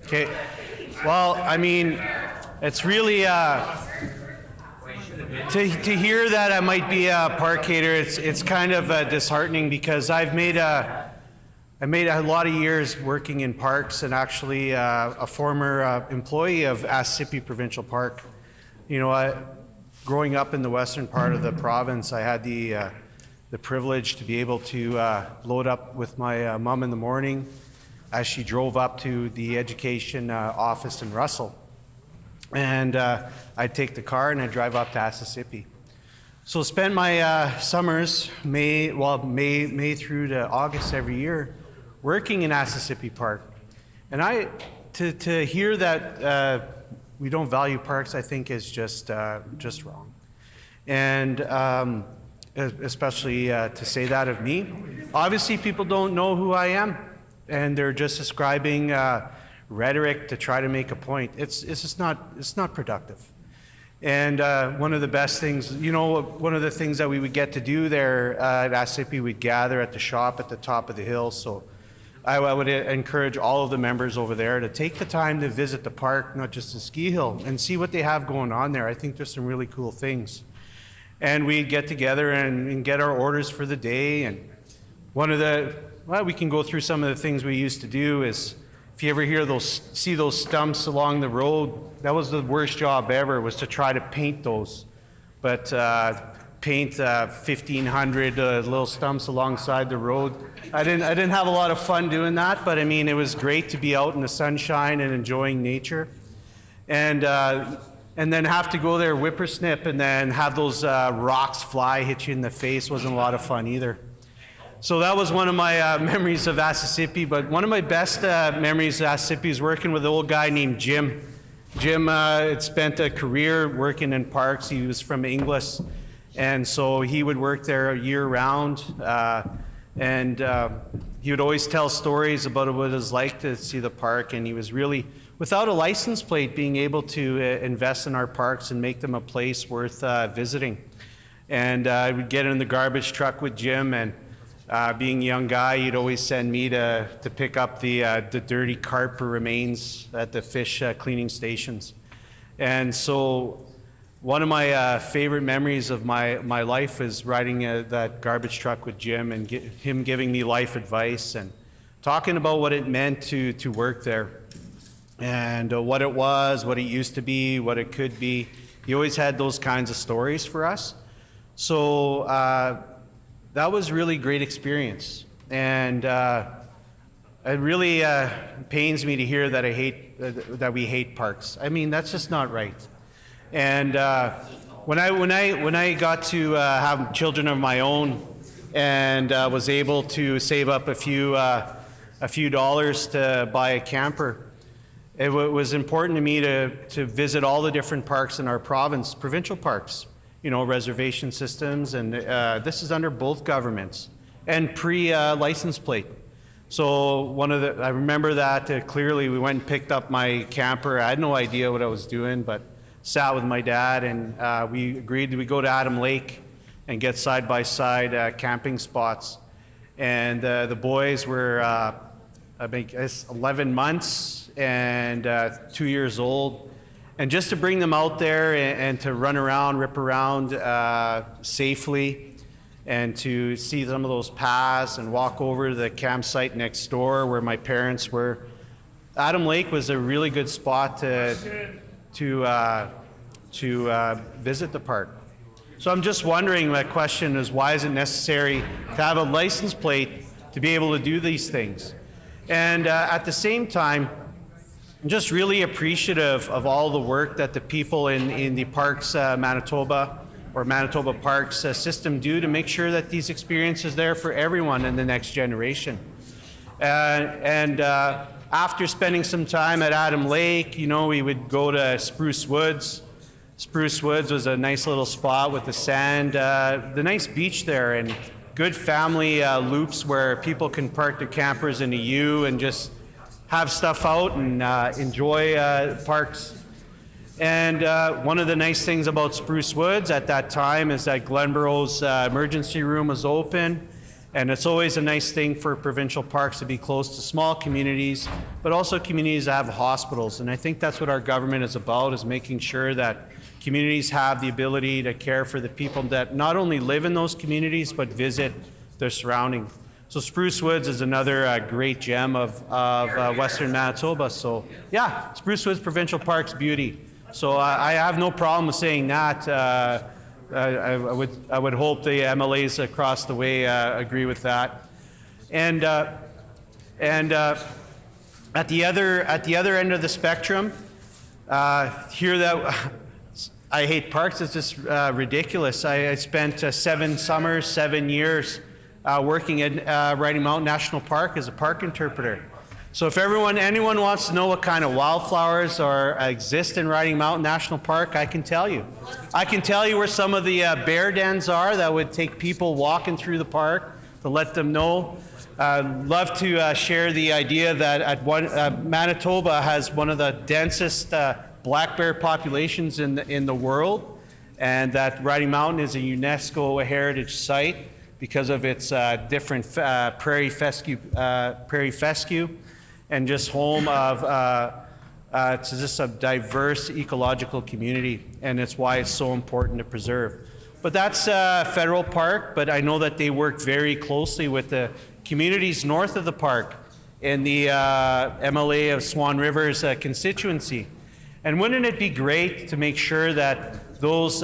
I: Okay. Well, I mean, it's really to hear that I might be a park hater. It's kind of disheartening because I made a lot of years working in parks and actually a former employee of Assisipi Provincial Park. You know, growing up in the western part of the province, I had the privilege to be able to load up with my mom in the morning as she drove up to the education office in Russell. And I'd take the car and I'd drive up to Assisipi. So spend my summers, May through to August every year, working in Assisipi Park. And to hear that we don't value parks, I think is just wrong. And especially to say that of me. Obviously, people don't know who I am, and they're just ascribing rhetoric to try to make a point. It's not productive. And one of the best things, you know, one of the things that we would get to do there at Assisipi, we'd gather at the shop at the top of the hill. So I would encourage all of the members over there to take the time to visit the park, not just the ski hill, and see what they have going on there. I think there's some really cool things. And we'd get together and get our orders for the day. And we can go through some of the things we used to do is, if you ever see those stumps along the road, that was the worst job ever, was to try to paint those. But paint 1,500 little stumps alongside the road. I didn't have a lot of fun doing that, but I mean, it was great to be out in the sunshine and enjoying nature. And then have to go there whippersnip and then have those rocks fly, hit you in the face wasn't a lot of fun either. So that was one of my memories of Assisipi, but one of my best memories of Assisipi is working with an old guy named Jim. Jim had spent a career working in parks. He was from Inglis, and so he would work there year-round, and he would always tell stories about what it was like to see the park, and he was really, without a license plate, being able to invest in our parks and make them a place worth visiting. And I would get in the garbage truck with Jim, and being a young guy, he'd always send me to pick up the dirty carp remains at the fish cleaning stations. And so one of my favorite memories of my life is riding that garbage truck with Jim and him giving me life advice and talking about what it meant to work there and what it was, what it used to be, what it could be. He always had those kinds of stories for us. So that was really great experience, and it really pains me to hear that that we hate parks. I mean, that's just not right. And when I got to have children of my own, and was able to save up a few dollars to buy a camper, it was important to me to visit all the different parks in our province, provincial parks. You know, reservation systems, and this is under both governments, and pre-license plate. So I remember that clearly. We went and picked up my camper. I had no idea what I was doing, but sat with my dad, and we agreed we go to Adam Lake and get side-by-side camping spots. And the boys were, I think, 11 months and 2 years old. And just to bring them out there and to run around, rip around safely, and to see some of those paths and walk over to the campsite next door where my parents were. Adam Lake was a really good spot to visit the park. So I'm just wondering, my question is, why is it necessary to have a license plate to be able to do these things? And at the same time, I'm just really appreciative of all the work that the people in the Parks Manitoba or Manitoba Parks system do to make sure that these experiences are there for everyone in the next generation. After spending some time at Adam Lake, we would go to Spruce Woods. Spruce Woods was a nice little spot with the sand, the nice beach there, and good family loops where people can park their campers in a U and just have stuff out and enjoy parks. And one of the nice things about Spruce Woods at that time is that Glenborough's emergency room was open. And it's always a nice thing for provincial parks to be close to small communities, but also communities that have hospitals. And I think that's what our government is about, is making sure that communities have the ability to care for the people that not only live in those communities, but visit their surrounding. So Spruce Woods is another great gem of Western Manitoba. So yeah, Spruce Woods Provincial Park's beauty. So I have no problem with saying that. I would hope the MLAs across the way agree with that. And at the other end of the spectrum, here that I hate parks. It's just ridiculous. I spent 7 summers, 7 years working at Riding Mountain National Park as a park interpreter. So if anyone wants to know what kind of wildflowers exist in Riding Mountain National Park, I can tell you. I can tell you where some of the bear dens are that would take people walking through the park to let them know. I'd love to share the idea that Manitoba has one of the densest black bear populations in the world, and that Riding Mountain is a UNESCO heritage site because of its different prairie fescue, and just home of it's just a diverse ecological community, and it's why it's so important to preserve. But that's a federal park, but I know that they work very closely with the communities north of the park in the MLA of Swan River's constituency. And wouldn't it be great to make sure that those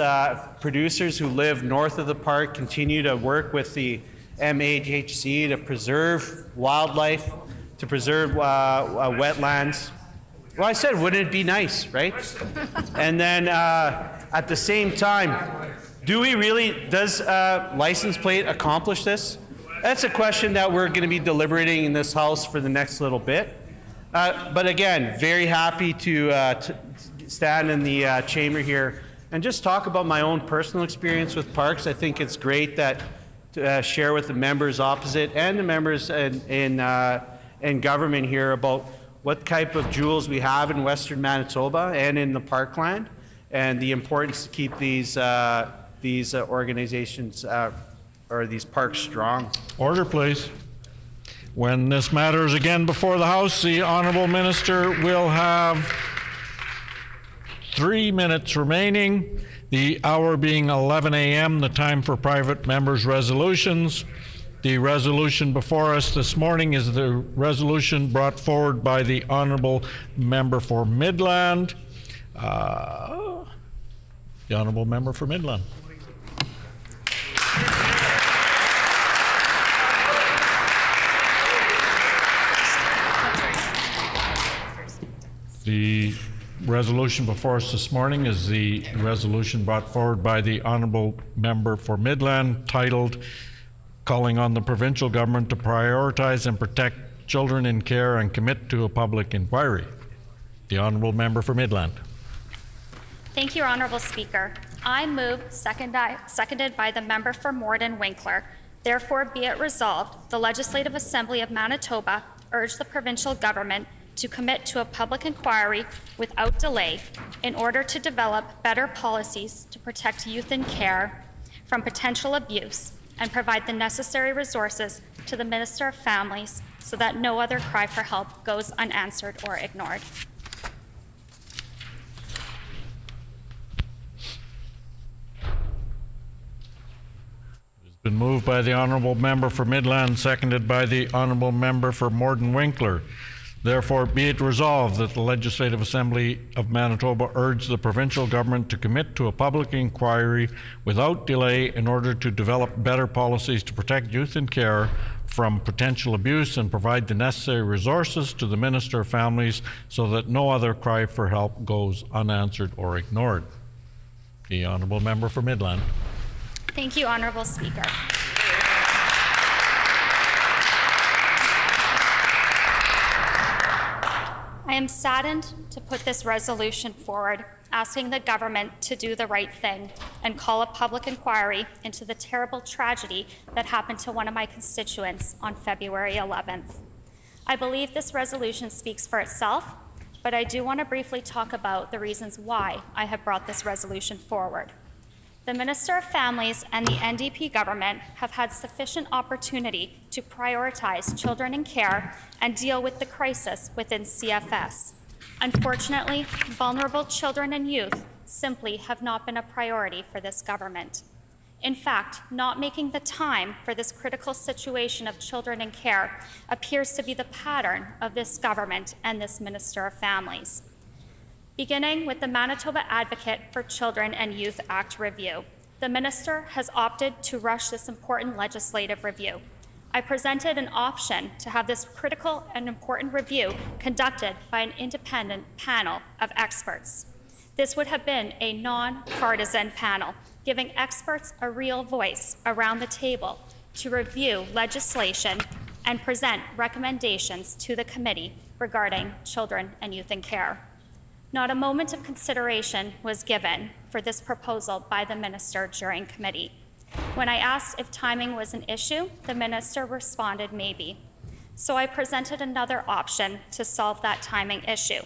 I: producers who live north of the park continue to work with the MHHC to preserve wildlife, to preserve wetlands? Well, I said, wouldn't it be nice, right? And then at the same time, does license plate accomplish this? That's a question that we're going to be deliberating in this House for the next little bit. But again, very happy to stand in the chamber here and just talk about my own personal experience with parks. I think it's great that to share with the members opposite and the members in government here about what type of jewels we have in Western Manitoba and in the parkland, and the importance to keep these organizations or these parks strong.
A: Order, please. When this matter is again before the House, the Honourable Minister will have 3 minutes remaining, the hour being 11 a.m., the time for private members' resolutions. The resolution before us this morning is the resolution brought forward by the Honourable Member for Midland. The Honourable Member for Midland. The resolution before us this morning is the resolution brought forward by the Honourable Member for Midland, titled calling on the provincial government to prioritize and protect children in care and commit to a public inquiry. The Honourable Member for Midland.
J: Thank you, Honourable Speaker. I move, seconded by the member for Morden Winkler. Therefore, be it resolved, the Legislative Assembly of Manitoba urge the provincial government to commit to a public inquiry without delay in order to develop better policies to protect youth in care from potential abuse and provide the necessary resources to the Minister of Families so that no other cry for help goes unanswered or ignored.
A: It's been moved by the Honourable Member for Midland, seconded by the Honourable Member for Morden Winkler. Therefore, be it resolved that the Legislative Assembly of Manitoba urge the provincial government to commit to a public inquiry without delay in order to develop better policies to protect youth in care from potential abuse and provide the necessary resources to the Minister of Families so that no other cry for help goes unanswered or ignored. The honourable member for Midland.
J: Thank you, Honourable Speaker. I am saddened to put this resolution forward, asking the government to do the right thing and call a public inquiry into the terrible tragedy that happened to one of my constituents on February 11th. I believe this resolution speaks for itself, but I do want to briefly talk about the reasons why I have brought this resolution forward. The Minister of Families and the NDP government have had sufficient opportunity to prioritize children in care and deal with the crisis within CFS. Unfortunately, vulnerable children and youth simply have not been a priority for this government. In fact, not making the time for this critical situation of children in care appears to be the pattern of this government and this Minister of Families. Beginning with the Manitoba Advocate for Children and Youth Act review, the Minister has opted to rush this important legislative review. I presented an option to have this critical and important review conducted by an independent panel of experts. This would have been a non-partisan panel, giving experts a real voice around the table to review legislation and present recommendations to the committee regarding children and youth in care. Not a moment of consideration was given for this proposal by the minister during committee. When I asked if timing was an issue, the minister responded maybe. So I presented another option to solve that timing issue,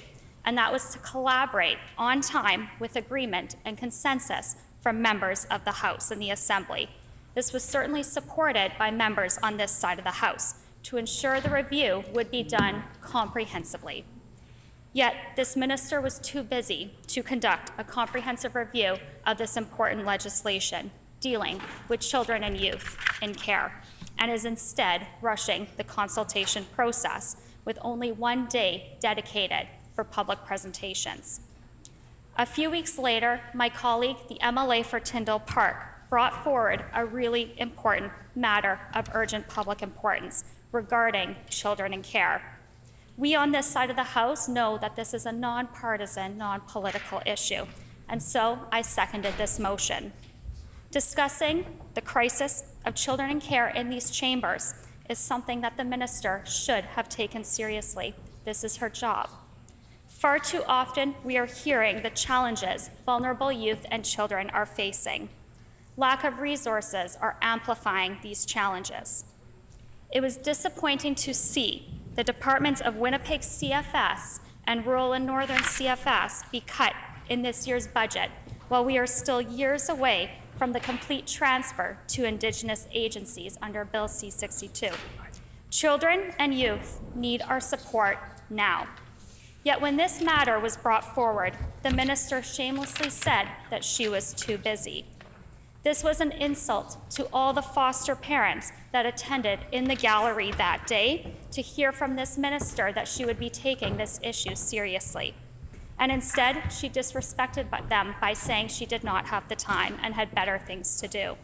J: and that was to collaborate on time with agreement and consensus from members of the House and the Assembly. This was certainly supported by members on this side of the House to ensure the review would be done comprehensively. Yet, this minister was too busy to conduct a comprehensive review of this important legislation dealing with children and youth in care, and is instead rushing the consultation process with only 1 day dedicated for public presentations. A few weeks later, my colleague, the MLA for Tyndall Park, brought forward a really important matter of urgent public importance regarding children in care. We on this side of the House know that this is a nonpartisan, non-political issue, and so I seconded this motion. Discussing the crisis of children in care in these chambers is something that the minister should have taken seriously. This is her job. Far too often, we are hearing the challenges vulnerable youth and children are facing. Lack of resources are amplifying these challenges. It was disappointing to see the departments of Winnipeg CFS and rural and northern CFS be cut in this year's budget, while we are still years away from the complete transfer to Indigenous agencies under Bill C-62. Children and youth need our support now. Yet when this matter was brought forward, the minister shamelessly said that she was too busy. This was an insult to all the foster parents that attended in the gallery that day to hear from this minister that she would be taking this issue seriously. And instead, she disrespected them by saying she did not have the time and had better things to do.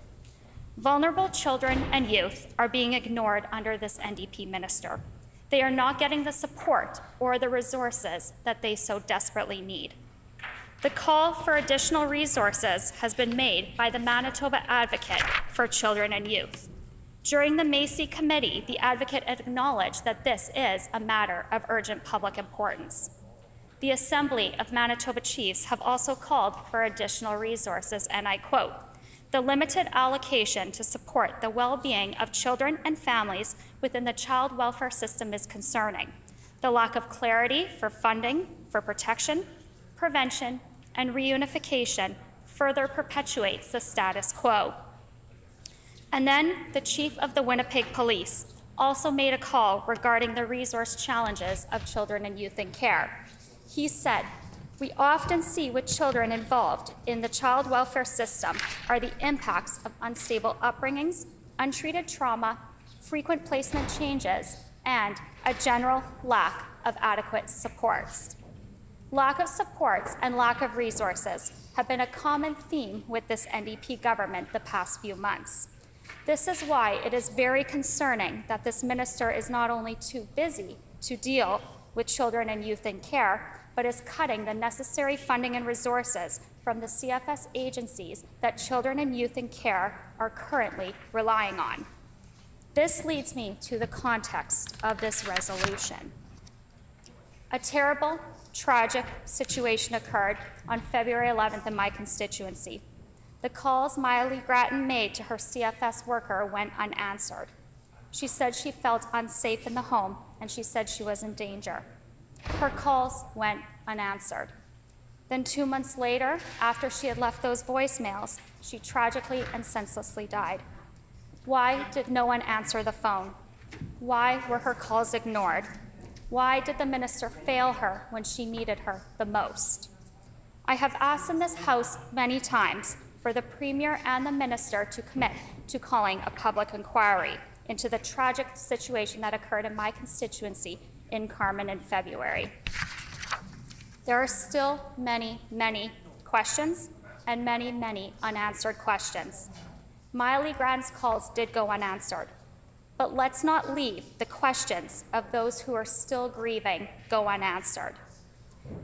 J: Vulnerable children and youth are being ignored under this NDP minister. They are not getting the support or the resources that they so desperately need. The call for additional resources has been made by the Manitoba Advocate for Children and Youth. During the Macy Committee, the Advocate acknowledged that this is a matter of urgent public importance. The Assembly of Manitoba Chiefs have also called for additional resources, and I quote, "The limited allocation to support the well-being of children and families within the child welfare system is concerning. The lack of clarity for funding for protection, prevention, and reunification further perpetuates the status quo." And then the chief of the Winnipeg Police also made a call regarding the resource challenges of children and youth in care. He said, "We often see with children involved in the child welfare system are the impacts of unstable upbringings, untreated trauma, frequent placement changes, and a general lack of adequate supports." Lack of supports and lack of resources have been a common theme with this NDP government the past few months. This is why it is very concerning that this minister is not only too busy to deal with children and youth in care, but is cutting the necessary funding and resources for from the CFS agencies that children and youth in care are currently relying on. This leads me to the context of this resolution. A terrible, tragic situation occurred on February 11th in my constituency. The calls Miley Grattan made to her CFS worker went unanswered. She said she felt unsafe in the home, and she said she was in danger. Her calls went unanswered. Then 2 months later, after she had left those voicemails, she tragically and senselessly died. Why did no one answer the phone? Why were her calls ignored? Why did the minister fail her when she needed her the most? I have asked in this House many times for the Premier and the Minister to commit to calling a public inquiry into the tragic situation that occurred in my constituency in Carman in February. There are still many, many questions and many, many unanswered questions. Miley Grattan's calls did go unanswered, but let's not leave the questions of those who are still grieving go unanswered.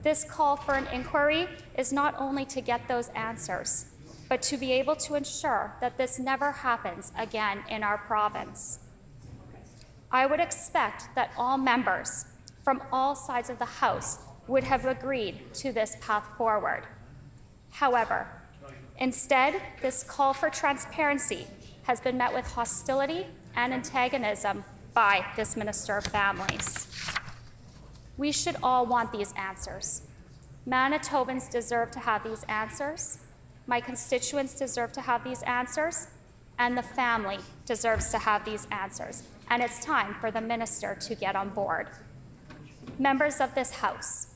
J: This call for an inquiry is not only to get those answers, but to be able to ensure that this never happens again in our province. I would expect that all members from all sides of the House would have agreed to this path forward. However, instead, this call for transparency has been met with hostility and antagonism by this Minister of Families. We should all want these answers. Manitobans deserve to have these answers. My constituents deserve to have these answers, and the family deserves to have these answers. And it's time for the minister to get on board. Members of this House,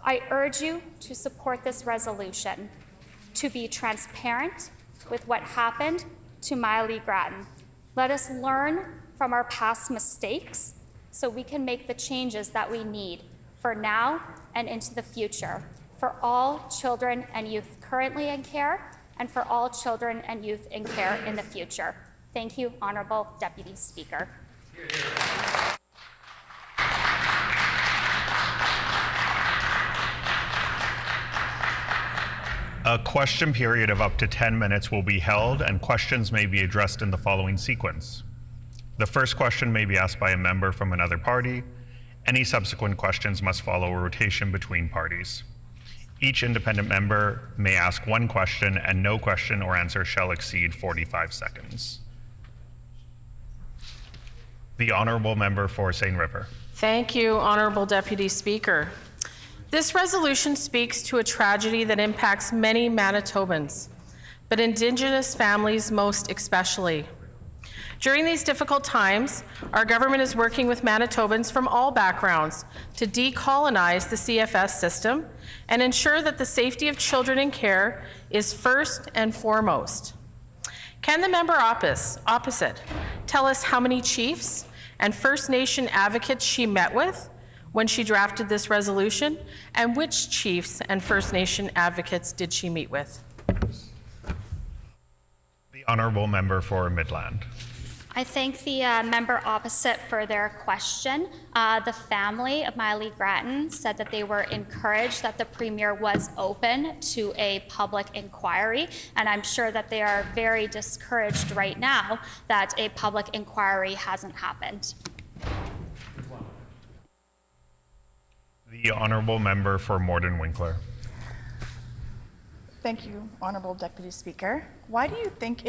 J: I urge you to support this resolution, to be transparent with what happened to Miley Grattan. Let us learn from our past mistakes so we can make the changes that we need for now and into the future, for all children and youth currently in care, and for all children and youth in care in the future. Thank you, Honourable Deputy Speaker.
K: A question period of up to 10 minutes will be held, and questions may be addressed in the following sequence. The first question may be asked by a member from another party. Any subsequent questions must follow a rotation between parties. Each independent member may ask one question, and no question or answer shall exceed 45 seconds. The Honourable Member for St. River.
L: Thank you, Honourable Deputy Speaker. This resolution speaks to a tragedy that impacts many Manitobans, but Indigenous families most especially. During these difficult times, our government is working with Manitobans from all backgrounds to decolonize the CFS system and ensure that the safety of children in care is first and foremost. Can the member opposite tell us how many chiefs and First Nation advocates she met with when she drafted this resolution, and which chiefs and First Nation advocates did she meet with?
K: The Honourable Member for Midland.
J: I thank the member opposite for their question. The family of Miley Grattan said that they were encouraged that the Premier was open to a public inquiry, and I'm sure that they are very discouraged right now that a public inquiry hasn't happened.
K: The Honourable Member for Morden Winkler.
M: Thank you, Honourable Deputy Speaker. Why do you think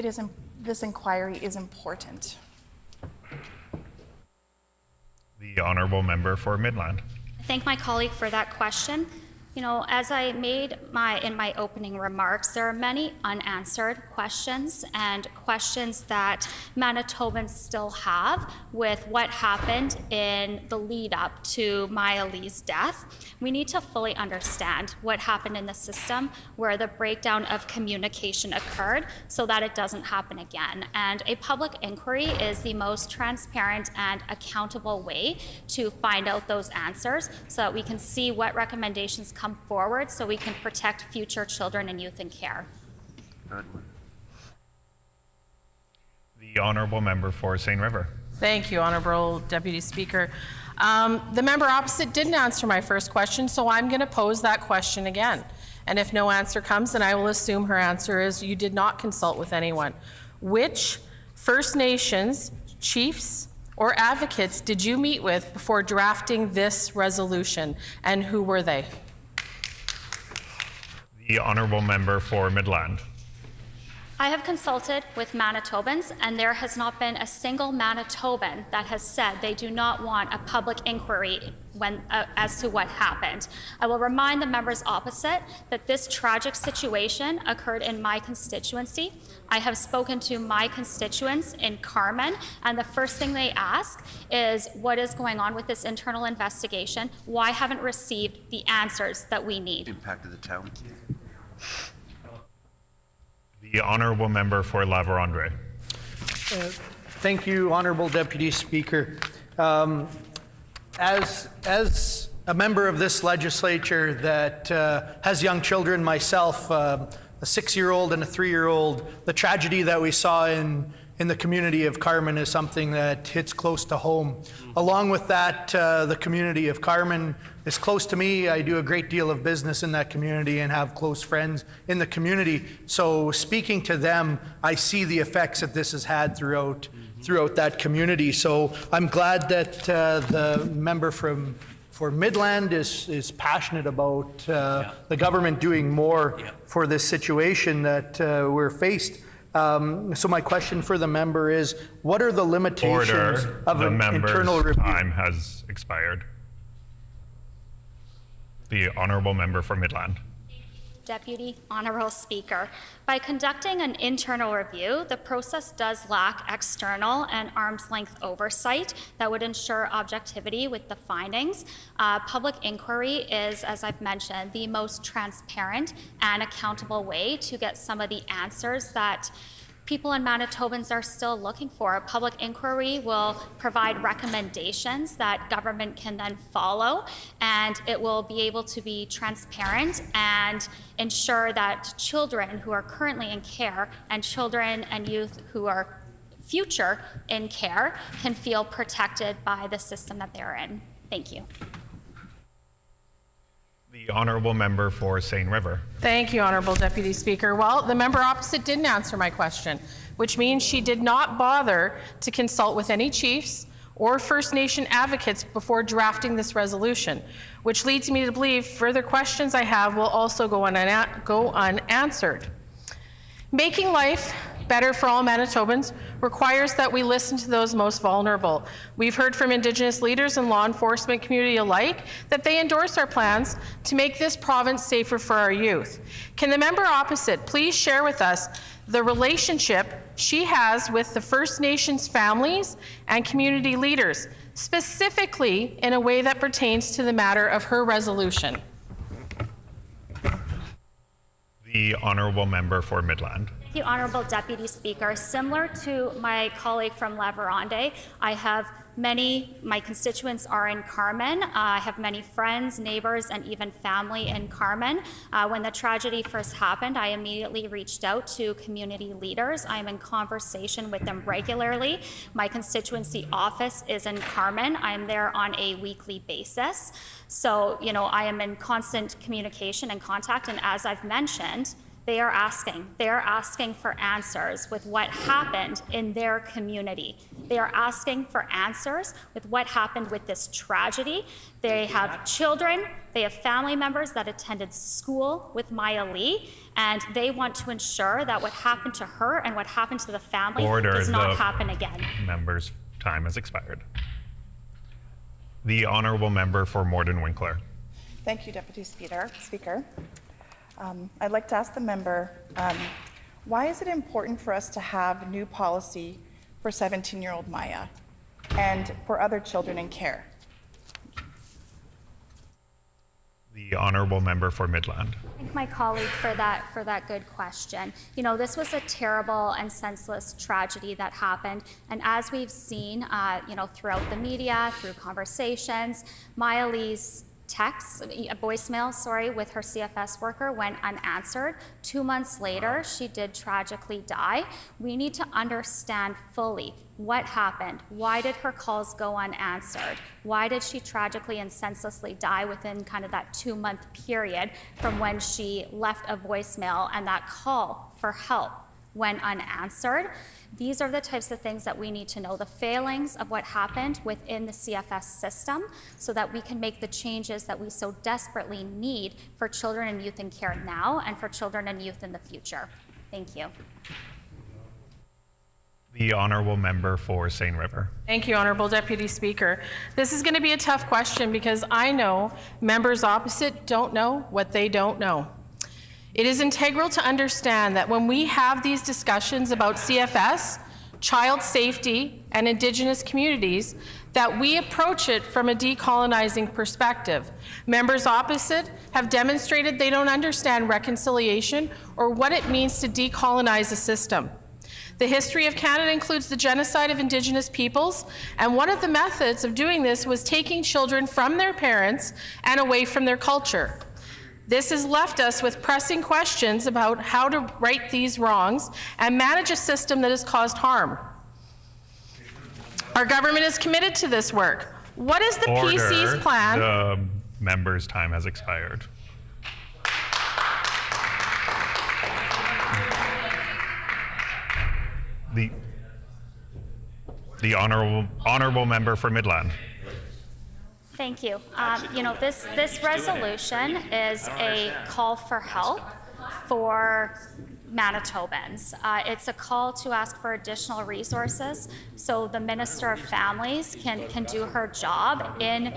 M: this inquiry is important?
K: The Honourable Member for Midland.
J: I thank my colleague for that question. You know, as I made in my opening remarks, there are many unanswered questions and questions that Manitobans still have with what happened in the lead up to Miley's death. We need to fully understand what happened in the system where the breakdown of communication occurred so that it doesn't happen again. And a public inquiry is the most transparent and accountable way to find out those answers so that we can see what recommendations come forward so we can protect future children and youth in care.
K: The Honourable Member for St. River.
L: Thank you, Honourable Deputy Speaker. The member opposite didn't answer my first question, so I'm going to pose that question again. And if no answer comes, then I will assume her answer is you did not consult with anyone. Which First Nations chiefs or advocates did you meet with before drafting this resolution, and who were they?
K: The honourable member for Midland.
J: I have consulted with Manitobans, and there has not been a single Manitoban that has said they do not want a public inquiry as to what happened. I will remind the members opposite that this tragic situation occurred in my constituency. I have spoken to my constituents in Carmen, and the first thing they ask is what is going on with this internal investigation? Why haven't received the answers that we need?
N: Impact of the town.
K: The honourable member for La Vérendrye.
O: Thank you, Honourable Deputy Speaker. As a member of this legislature that has young children myself, a 6-year-old and a 3-year-old, the tragedy that we saw in the community of Carmen is something that hits close to home. Along with that, the community of Carmen is close to me. I do a great deal of business in that community and have close friends in the community. So speaking to them, I see the effects that this has had throughout that community. So I'm glad that the member for Midland is passionate about the government doing more for this situation that we're faced. So my question for the member is, what are the limitations of an internal review?
K: Time has expired. The honourable member for Midland.
J: Deputy Honourable Speaker, by conducting an internal review, the process does lack external and arm's length oversight that would ensure objectivity with the findings. Public inquiry is, as I've mentioned, the most transparent and accountable way to get some of the answers that people and Manitobans are still looking for. A public inquiry will provide recommendations that government can then follow, and it will be able to be transparent and ensure that children who are currently in care and children and youth who are future in care can feel protected by the system that they're in. Thank you.
K: The honourable member for Seine River.
L: Thank you, Honourable Deputy Speaker. Well, the member opposite didn't answer my question, which means she did not bother to consult with any chiefs or First Nation advocates before drafting this resolution, which leads me to believe further questions I have will also go unanswered. Making life better for all Manitobans requires that we listen to those most vulnerable. We've heard from Indigenous leaders and law enforcement community alike that they endorse our plans to make this province safer for our youth. Can the member opposite please share with us the relationship she has with the First Nations families and community leaders, specifically in a way that pertains to the matter of her resolution?
K: The honourable member for Midland.
J: Thank you, Honourable Deputy Speaker. Similar to my colleague from La Vérendrye, my constituents are in Carmen. I have many friends, neighbours, and even family in Carmen. When the tragedy first happened, I immediately reached out to community leaders. I'm in conversation with them regularly. My constituency office is in Carmen. I'm there on a weekly basis. So, I am in constant communication and contact, and as I've mentioned, they are asking for answers with what happened in their community. They are asking for answers with what happened with this tragedy. They have children, they have family members that attended school with Maya Lee, and they want to ensure that what happened to her and what happened to the family does not happen again.
K: Member's time has expired. The honourable member for Morden Winkler.
M: Thank you, Deputy Speaker. I'd like to ask the member, why is it important for us to have new policy for 17-year-old Maya and for other children in care?
K: The honourable member for Midland.
J: Thank my colleague for that good question. This was a terrible and senseless tragedy that happened, and as we've seen, throughout the media, through conversations, Maya Lee's text, a voicemail, with her CFS worker went unanswered. 2 months later, she did tragically die. We need to understand fully what happened. Why did her calls go unanswered? Why did she tragically and senselessly die within kind of that 2-month period from when she left a voicemail and that call for help went unanswered? These are the types of things that we need to know, the failings of what happened within the CFS system, so that we can make the changes that we so desperately need for children and youth in care now and for children and youth in the future. Thank you.
K: The honourable member for Seine River.
L: Thank you, Honourable Deputy Speaker. This is going to be a tough question because I know members opposite don't know what they don't know. It is integral to understand that when we have these discussions about CFS, child safety, and Indigenous communities, that we approach it from a decolonizing perspective. Members opposite have demonstrated they don't understand reconciliation or what it means to decolonize a system. The history of Canada includes the genocide of Indigenous peoples, and one of the methods of doing this was taking children from their parents and away from their culture. This has left us with pressing questions about how to right these wrongs and manage a system that has caused harm. Our government is committed to this work. What is the PC's plan?
K: The member's time has expired. The honourable member for Midland.
J: Thank you. This resolution is a call for help for Manitobans. It's a call to ask for additional resources so the Minister of Families can do her job in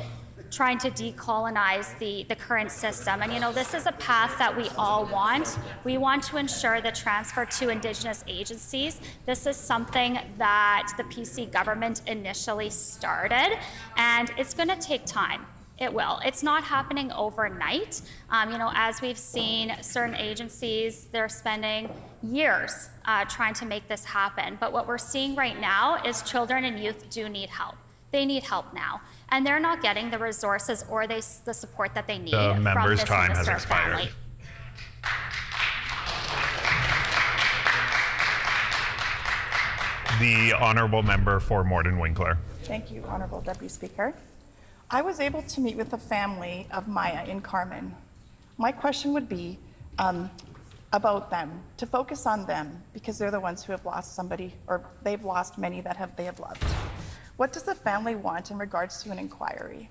J: trying to decolonize the current system. And this is a path that we all want. We want to ensure the transfer to Indigenous agencies. This is something that the PC government initially started, and it's going to take time. It will. It's not happening overnight. As we've seen, certain agencies, they're spending years trying to make this happen. But what we're seeing right now is children and youth do need help. They need help now, and they're not getting the resources or the support that they need
K: The
J: from
K: member's
J: this
K: time has
J: Minister of
K: expired.
J: Family.
K: The honourable member for Morden Winkler.
M: Thank you, Honourable Deputy Speaker. I was able to meet with the family of Maya in Carmen. My question would be about them, to focus on them, because they're the ones who have lost somebody, or they've lost many that they have loved. What does the family want in regards to an inquiry?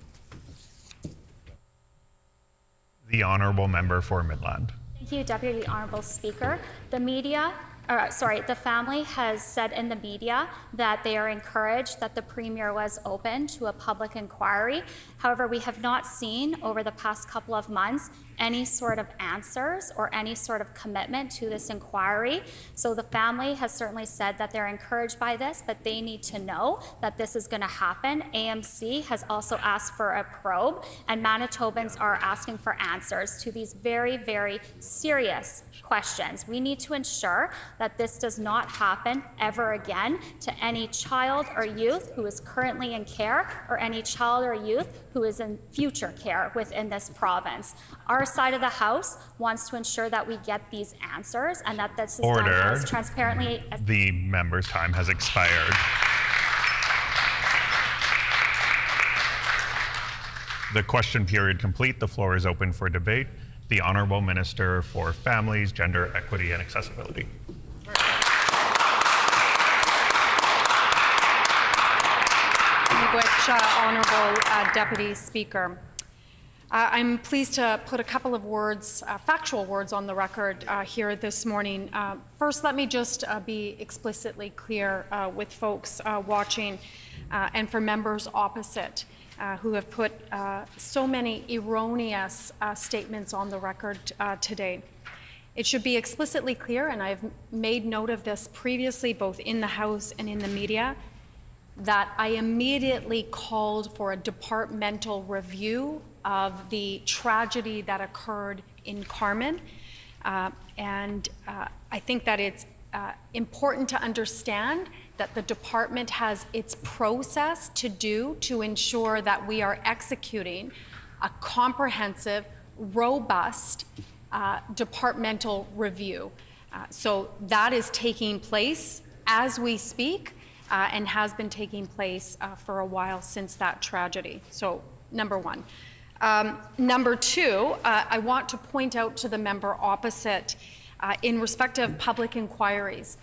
K: The honourable member for Midland.
J: Thank you, Deputy Honourable Speaker. The family has said in the media that they are encouraged that the Premier was open to a public inquiry. However, we have not seen over the past couple of months any sort of answers or any sort of commitment to this inquiry. So the family has certainly said that they're encouraged by this, but they need to know that this is going to happen. AMC has also asked for a probe, and Manitobans are asking for answers to these very, very serious questions. We need to ensure that this does not happen ever again to any child or youth who is currently in care, or any child or youth who is in future care within this province. Our side of the House wants to ensure that we get these answers and that this is done as transparently as
K: The member's time has expired. The question period complete. The floor is open for debate. The Honourable Minister for Families, Gender, Equity and Accessibility.
N: Honourable Deputy Speaker. I'm pleased to put a couple of words, factual words on the record here this morning. First, let me just be explicitly clear with folks watching and for members opposite who have put so many erroneous statements on the record today. It should be explicitly clear, and I've made note of this previously both in the House and in the media, that I immediately called for a departmental review of the tragedy that occurred in Carmen. And I think that it's important to understand that the department has its process to do to ensure that we are executing a comprehensive, robust departmental review. So that is taking place as we speak and has been taking place for a while since that tragedy. So number one. Number two, I want to point out to the member opposite in respect of public inquiries.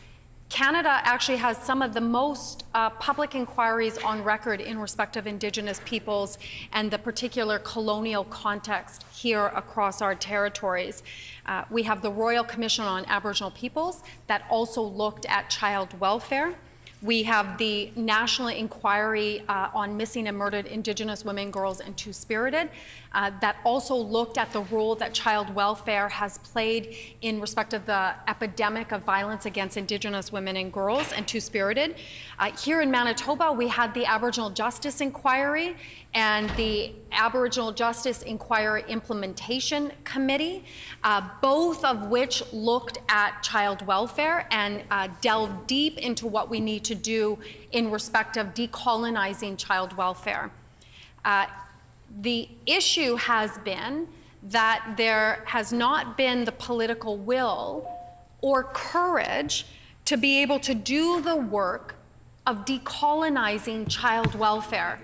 N: Canada actually has some of the most public inquiries on record in respect of Indigenous peoples and the particular colonial context here across our territories. We have the Royal Commission on Aboriginal Peoples that also looked at child welfare. We have the National Inquiry on Missing and Murdered Indigenous Women, Girls, and Two-Spirited that also looked at the role that child welfare has played in respect of the epidemic of violence against Indigenous women and girls and Two-Spirited. Here in Manitoba, we had the Aboriginal Justice Inquiry and the Aboriginal Justice Inquiry Implementation Committee, both of which looked at child welfare and delved deep into what we need to do in respect of decolonizing child welfare. The issue has been that there has not been the political will or courage to be able to do the work of decolonizing child welfare.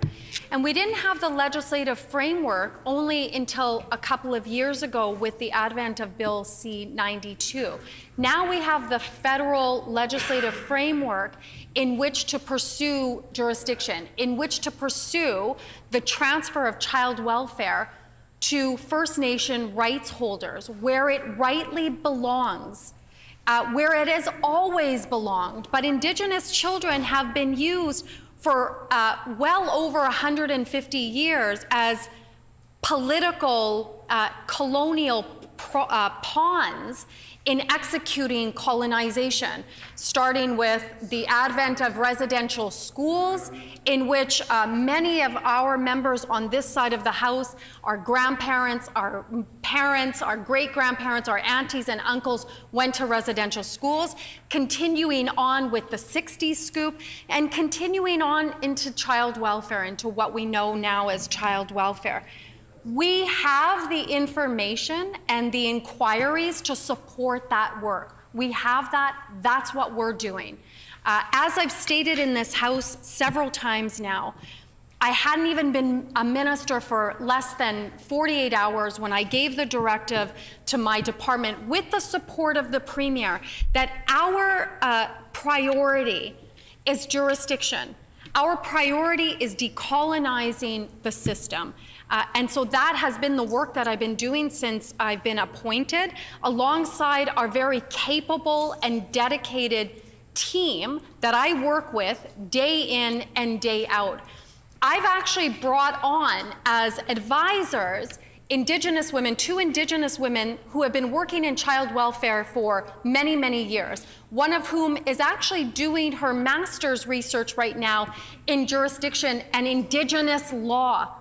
N: And we didn't have the legislative framework only until a couple of years ago with the advent of Bill C-92. Now we have the federal legislative framework in which to pursue jurisdiction, in which to pursue the transfer of child welfare to First Nation rights holders, where it rightly belongs. Where it has always belonged, but Indigenous children have been used for well over 150 years as political colonial pawns in executing colonization, starting with the advent of residential schools, in which many of our members on this side of the House, our grandparents, our parents, our great-grandparents, our aunties and uncles went to residential schools, continuing on with the 60s scoop, and continuing on into child welfare, into what we know now as child welfare. We have the information and the inquiries to support that work. We have that. That's what we're doing. As I've stated in this House several times now, I hadn't even been a minister for less than 48 hours when I gave the directive to my department, with the support of the Premier, that our priority is jurisdiction. Our priority is decolonizing the system. And so that has been the work that I've been doing since I've been appointed, alongside our very capable and dedicated team that I work with day in and day out. I've actually brought on as advisors Indigenous women, 2 Indigenous women who have been working in child welfare for many, many years, one of whom is actually doing her master's research right now in jurisdiction and Indigenous law.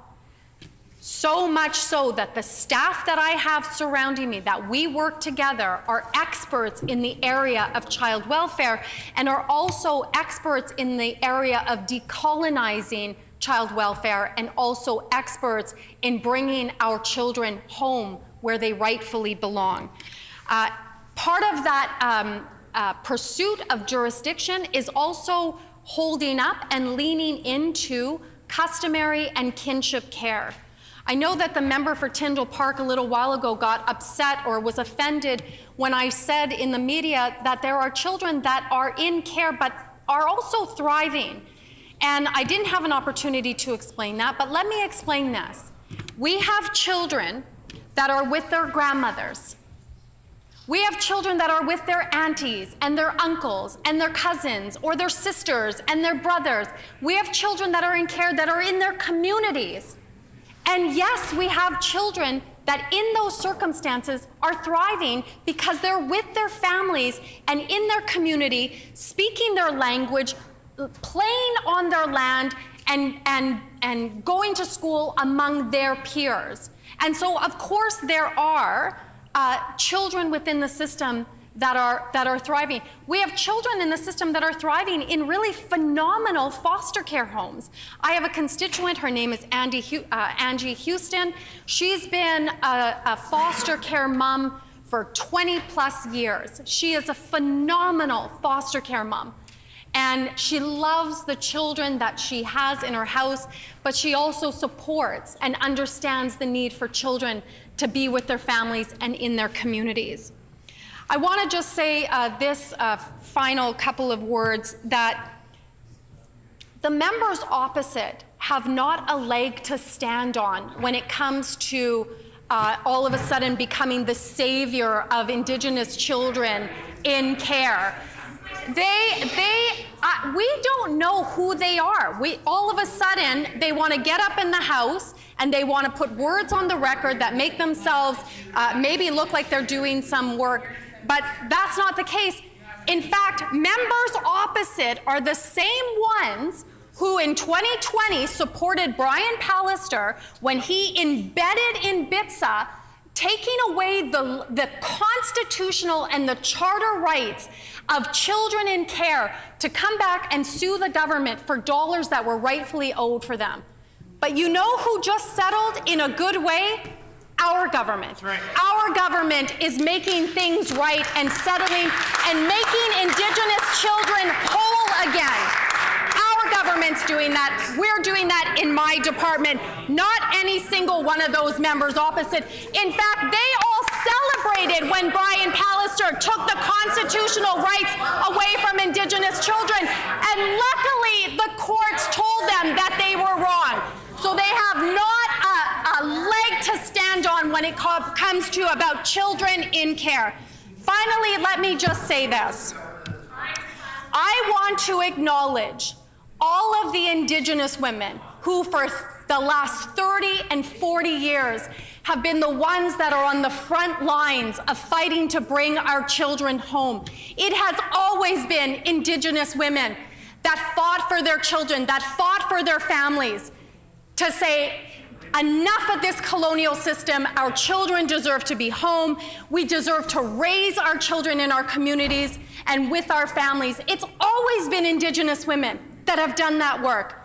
N: So much so that the staff that I have surrounding me, that we work together, are experts in the area of child welfare and are also experts in the area of decolonizing child welfare, and also experts in bringing our children home where they rightfully belong. Part of that pursuit of jurisdiction is also holding up and leaning into customary and kinship care. I know that the member for Tyndall Park a little while ago got upset or was offended when I said in the media that there are children that are in care but are also thriving. And I didn't have an opportunity to explain that, but let me explain this. We have children that are with their grandmothers. We have children that are with their aunties and their uncles and their cousins or their sisters and their brothers. We have children that are in care that are in their communities. And yes, we have children that in those circumstances are thriving because they're with their families and in their community, speaking their language, playing on their land, and going to school among their peers. And so, of course, there are children within the system that are thriving. We have children in the system that are thriving in really phenomenal foster care homes. I have a constituent, her name is Angie Houston. She's been a foster care mom for 20 plus years. She is a phenomenal foster care mom. And she loves the children that she has in her house, but she also supports and understands the need for children to be with their families and in their communities. I want to just say this final couple of words, that the members opposite have not a leg to stand on when it comes to all of a sudden becoming the savior of Indigenous children in care. We don't know who they are. All of a sudden, they want to get up in the House and they want to put words on the record that make themselves maybe look like they're doing some work, but that's not the case. In fact, members opposite are the same ones who in 2020 supported Brian Pallister when he embedded in BITSA taking away the constitutional and the charter rights of children in care to come back and sue the government for dollars that were rightfully owed for them. But you know who just settled in a good way? Our government. Right. Our government is making things right and settling and making Indigenous children whole again. Our government's doing that. We're doing that in my department, not any single one of those members opposite. In fact, they all celebrated when Brian Pallister took the constitutional rights away from Indigenous children. And luckily, the courts told them that they were wrong. So they have not a leg to stand on when it comes to about children in care. Finally, let me just say this. I want to acknowledge all of the Indigenous women who for the last 30 and 40 years have been the ones that are on the front lines of fighting to bring our children home. It has always been Indigenous women that fought for their children, that fought for their families, to say, enough of this colonial system. Our children deserve to be home. We deserve to raise our children in our communities and with our families. It's always been Indigenous women that have done that work.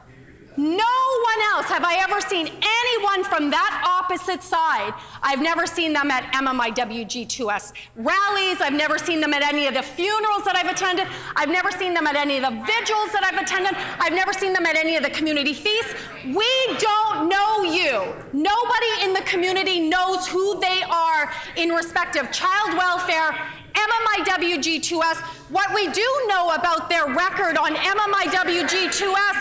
N: No one else have I ever seen anyone from that opposite side. I've never seen them at MMIWG2S rallies. I've never seen them at any of the funerals that I've attended. I've never seen them at any of the vigils that I've attended. I've never seen them at any of the community feasts. We don't know you. Nobody in the community knows who they are in respect of child welfare, MMIWG2S. What we do know about their record on MMIWG2S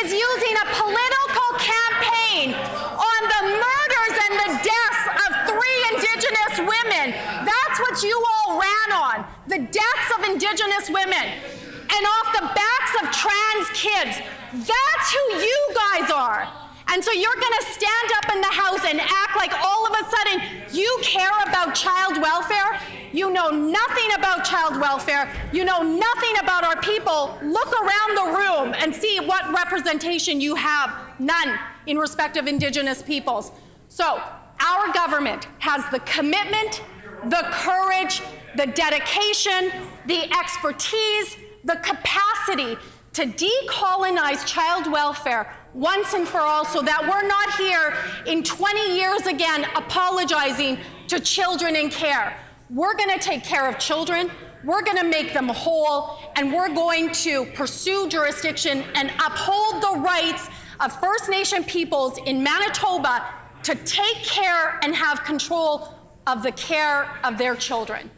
N: is using a political campaign on the murders and the deaths of 3 Indigenous women. That's what you all ran on, the deaths of Indigenous women. And off the backs of trans kids. That's who you guys are. And so you're going to stand up in the House and act like all of a sudden you care about child welfare? You know nothing about child welfare. You know nothing about our people. Look around the room and see what representation you have. None in respect of Indigenous peoples. So our government has the commitment, the courage, the dedication, the expertise, the capacity to decolonize child welfare once and for all, so that we're not here in 20 years again apologizing to children in care. We're going to take care of children, we're going to make them whole, and we're going to pursue jurisdiction and uphold the rights of First Nation peoples in Manitoba to take care and have control of the care of their children.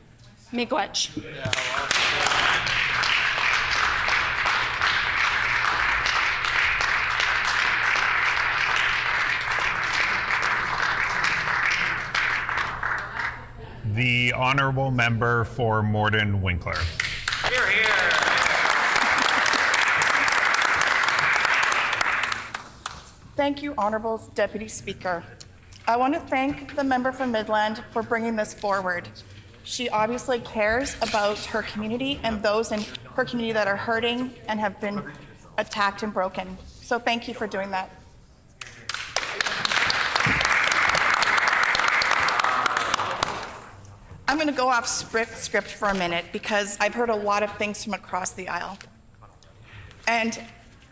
N: Miigwech.
K: The honourable member for Morden Winkler.
C: Hear, hear.
M: Thank you, Honourable Deputy Speaker. I want to thank the member from Midland for bringing this forward. She obviously cares about her community and those in her community that are hurting and have been attacked and broken. So thank you for doing that. I'm going to go off script for a minute because I've heard a lot of things from across the aisle. And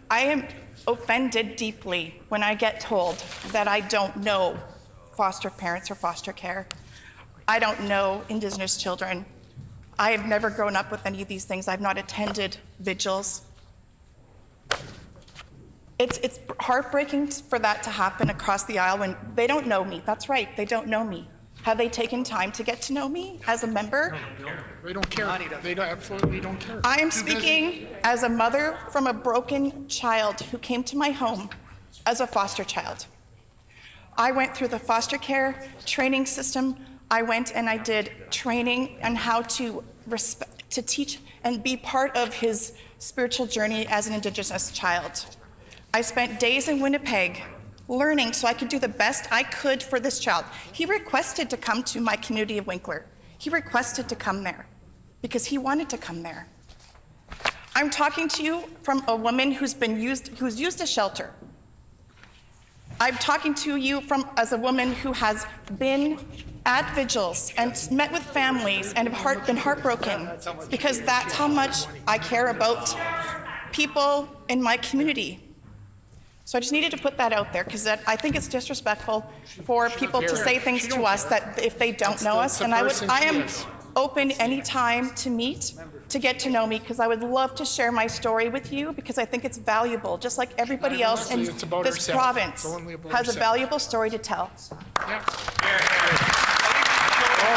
M: I am offended deeply when I get told that I don't know foster parents or foster care. I don't know Indigenous children. I have never grown up with any of these things. I've not attended vigils. It's heartbreaking for that to happen across the aisle when they don't know me. That's right, they don't know me. Have they taken time to get to know me as a member?
E: They don't care. They absolutely don't care.
M: I am speaking as a mother from a broken child who came to my home as a foster child. I went through the foster care training system. I went and I did training on how to teach and be part of his spiritual journey as an Indigenous child. I spent days in Winnipeg learning so I could do the best I could for this child. He requested to come to my community of Winkler. He requested to come there because he wanted to come there. I'm talking to you from a woman who's used a shelter. I'm talking to you as a woman who has been at vigils and met with families and have been heartbroken because that's how much I care about people in my community. So I just needed to put that out there because I think it's disrespectful for people to say things to us that if they don't know us. And I am open anytime to meet, to get to know me, because I would love to share my story with you because I think it's valuable, just like everybody else in this province has a valuable story to tell.
E: All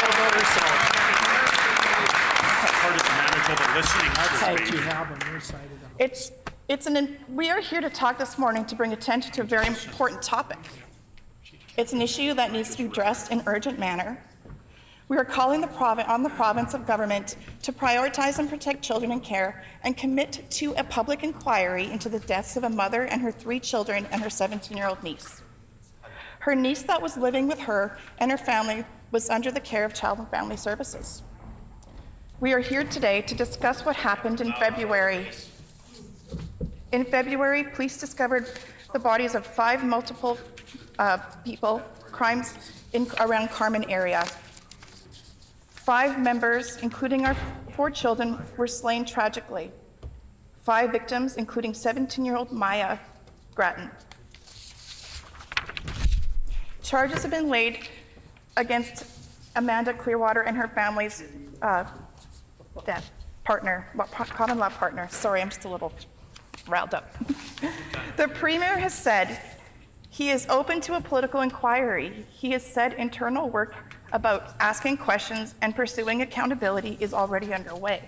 E: about herself.
K: Part of the Manitoba listening
M: We are here to talk this morning to bring attention to a very important topic. It's an issue that needs to be addressed in an urgent manner. We are calling on the province of government to prioritize and protect children in care and commit to a public inquiry into the deaths of a mother and her 3 children and her 17-year-old niece. Her niece that was living with her and her family was under the care of Child and Family Services. We are here today to discuss what happened in February. In February, police discovered the bodies of 5 multiple crimes around Carmen area. 5 members, including our 4 children, were slain tragically. 5 victims, including 17-year-old Maya Grattan. Charges have been laid against Amanda Clearwater and her family's common law partner. Sorry, I'm just a little riled up. The Premier has said he is open to a political inquiry. He has said internal work about asking questions and pursuing accountability is already underway.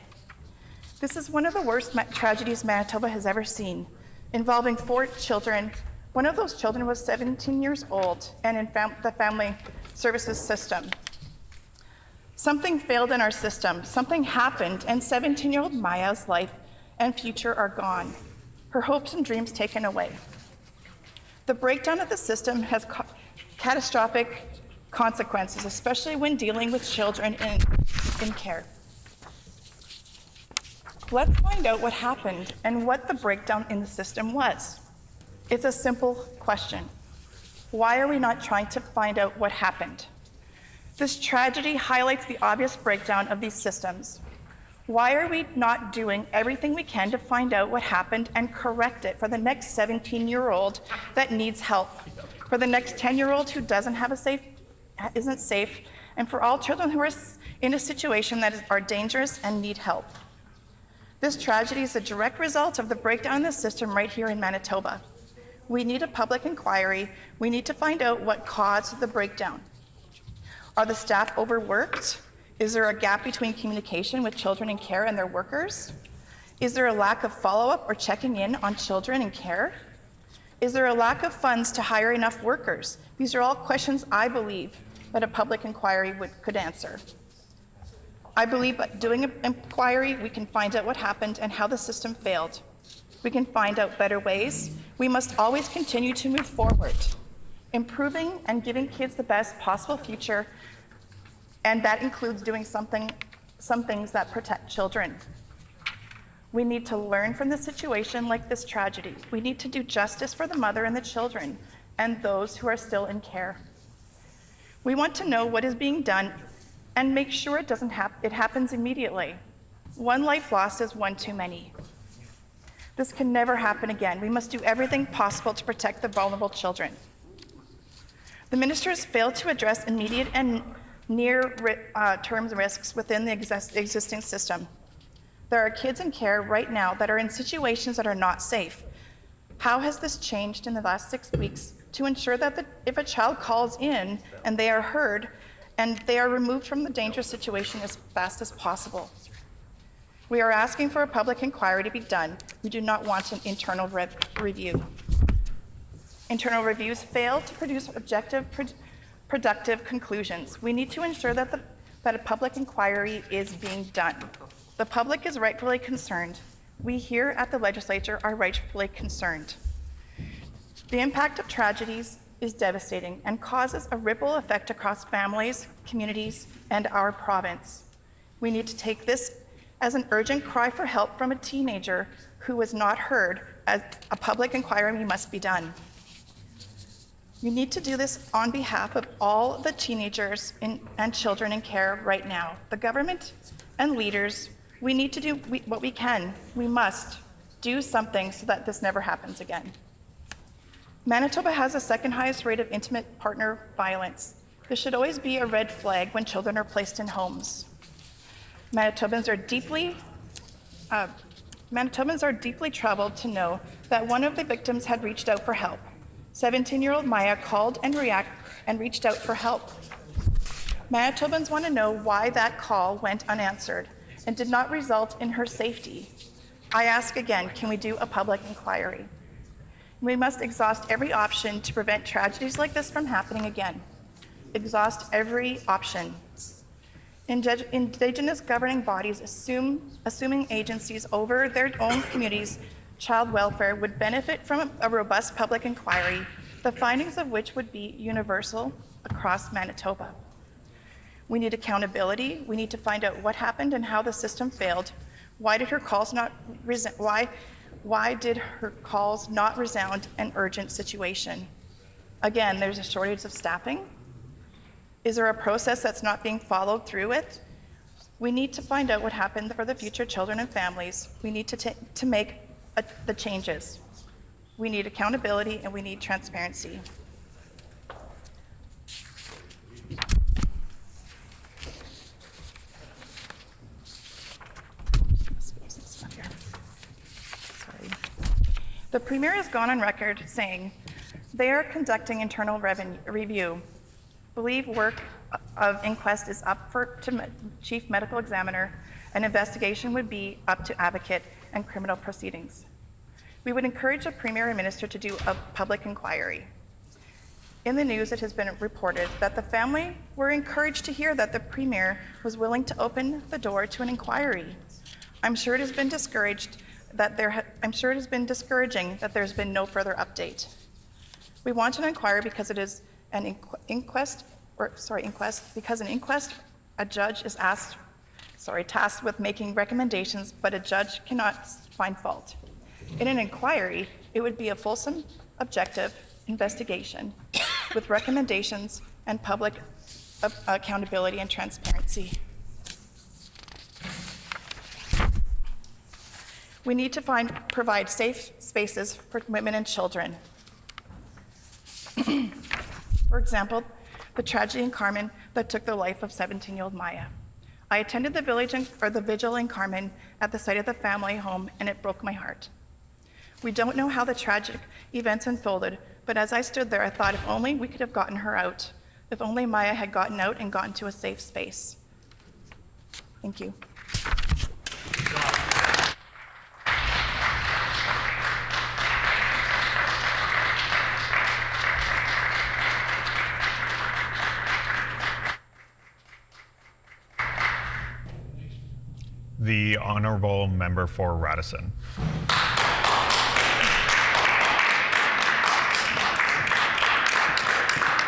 M: This is one of the worst tragedies Manitoba has ever seen, involving 4 children. One of those children was 17 years old and in the family services system. Something failed in our system, something happened, and 17-year-old Maya's life and future are gone. Her hopes and dreams taken away. The breakdown of the system has catastrophic consequences, especially when dealing with children in care. Let's find out what happened and what the breakdown in the system was. It's a simple question. Why are we not trying to find out what happened? This tragedy highlights the obvious breakdown of these systems. Why are we not doing everything we can to find out what happened and correct it for the next 17-year-old that needs help, for the next 10-year-old who isn't safe, and for all children who are in a situation that are dangerous and need help? This tragedy is a direct result of the breakdown in the system right here in Manitoba. We need a public inquiry. We need to find out what caused the breakdown. Are the staff overworked? Is there a gap between communication with children in care and their workers? Is there a lack of follow-up or checking in on children in care? Is there a lack of funds to hire enough workers? These are all questions I believe that a public inquiry could answer. I believe by doing an inquiry, we can find out what happened and how the system failed. We can find out better ways. We must always continue to move forward, improving and giving kids the best possible future, and that includes doing some things that protect children. We need to learn from the situation like this tragedy. We need to do justice for the mother and the children and those who are still in care. We want to know what is being done and make sure it happens immediately. One life lost is one too many. This can never happen again. We must do everything possible to protect the vulnerable children. The minister has failed to address immediate and near-term risks within the existing system. There are kids in care right now that are in situations that are not safe. How has this changed in the last 6 weeks to ensure that if a child calls in and they are heard and they are removed from the dangerous situation as fast as possible? We are asking for a public inquiry to be done. We do not want an internal review. Internal reviews fail to produce objective, productive conclusions. We need to ensure that a public inquiry is being done. The public is rightfully concerned. We here at the legislature are rightfully concerned. The impact of tragedies is devastating and causes a ripple effect across families, communities, and our province. We need to take this as an urgent cry for help from a teenager who was not heard, as a public inquiry must be done. We need to do this on behalf of all the teenagers and children in care right now. The government and leaders, we need to do what we can. We must do something so that this never happens again. Manitoba has the second highest rate of intimate partner violence. This should always be a red flag when children are placed in homes. Manitobans are deeply troubled to know that one of the victims had reached out for help. 17-year-old Maya called and reached out for help. Manitobans want to know why that call went unanswered and did not result in her safety. I ask again, can we do a public inquiry? We must exhaust every option to prevent tragedies like this from happening again. Exhaust every option. Indigenous governing bodies assuming agencies over their own communities' child welfare would benefit from a robust public inquiry, the findings of which would be universal across Manitoba. We need accountability. We need to find out what happened and how the system failed. Why did her calls not resound an urgent situation? Again, there's a shortage of staffing. Is there a process that's not being followed through with? We need to find out what happened for the future children and families. We need to make the changes. We need accountability and we need transparency. The Premier has gone on record saying they are conducting internal review. Believe work of inquest is up to Chief Medical Examiner. An investigation would be up to advocate and criminal proceedings. We would encourage the Premier and Minister to do a public inquiry. In the news, it has been reported that the family were encouraged to hear that the Premier was willing to open the door to an inquiry. I'm sure it has been discouraging that there's been no further update. We want an inquiry because it is an inquest, because an inquest, a judge is tasked with making recommendations, but a judge cannot find fault. In an inquiry, it would be a fulsome, objective investigation with recommendations and public accountability and transparency. We need to provide safe spaces for women and children. For example, the tragedy in Carmen that took the life of 17-year-old Maya. I attended the vigil in Carmen at the site of the family home, and it broke my heart. We don't know how the tragic events unfolded, but as I stood there, I thought if only we could have gotten her out. If only Maya had gotten out and gotten to a safe space. Thank you.
K: The Honourable Member for Radisson.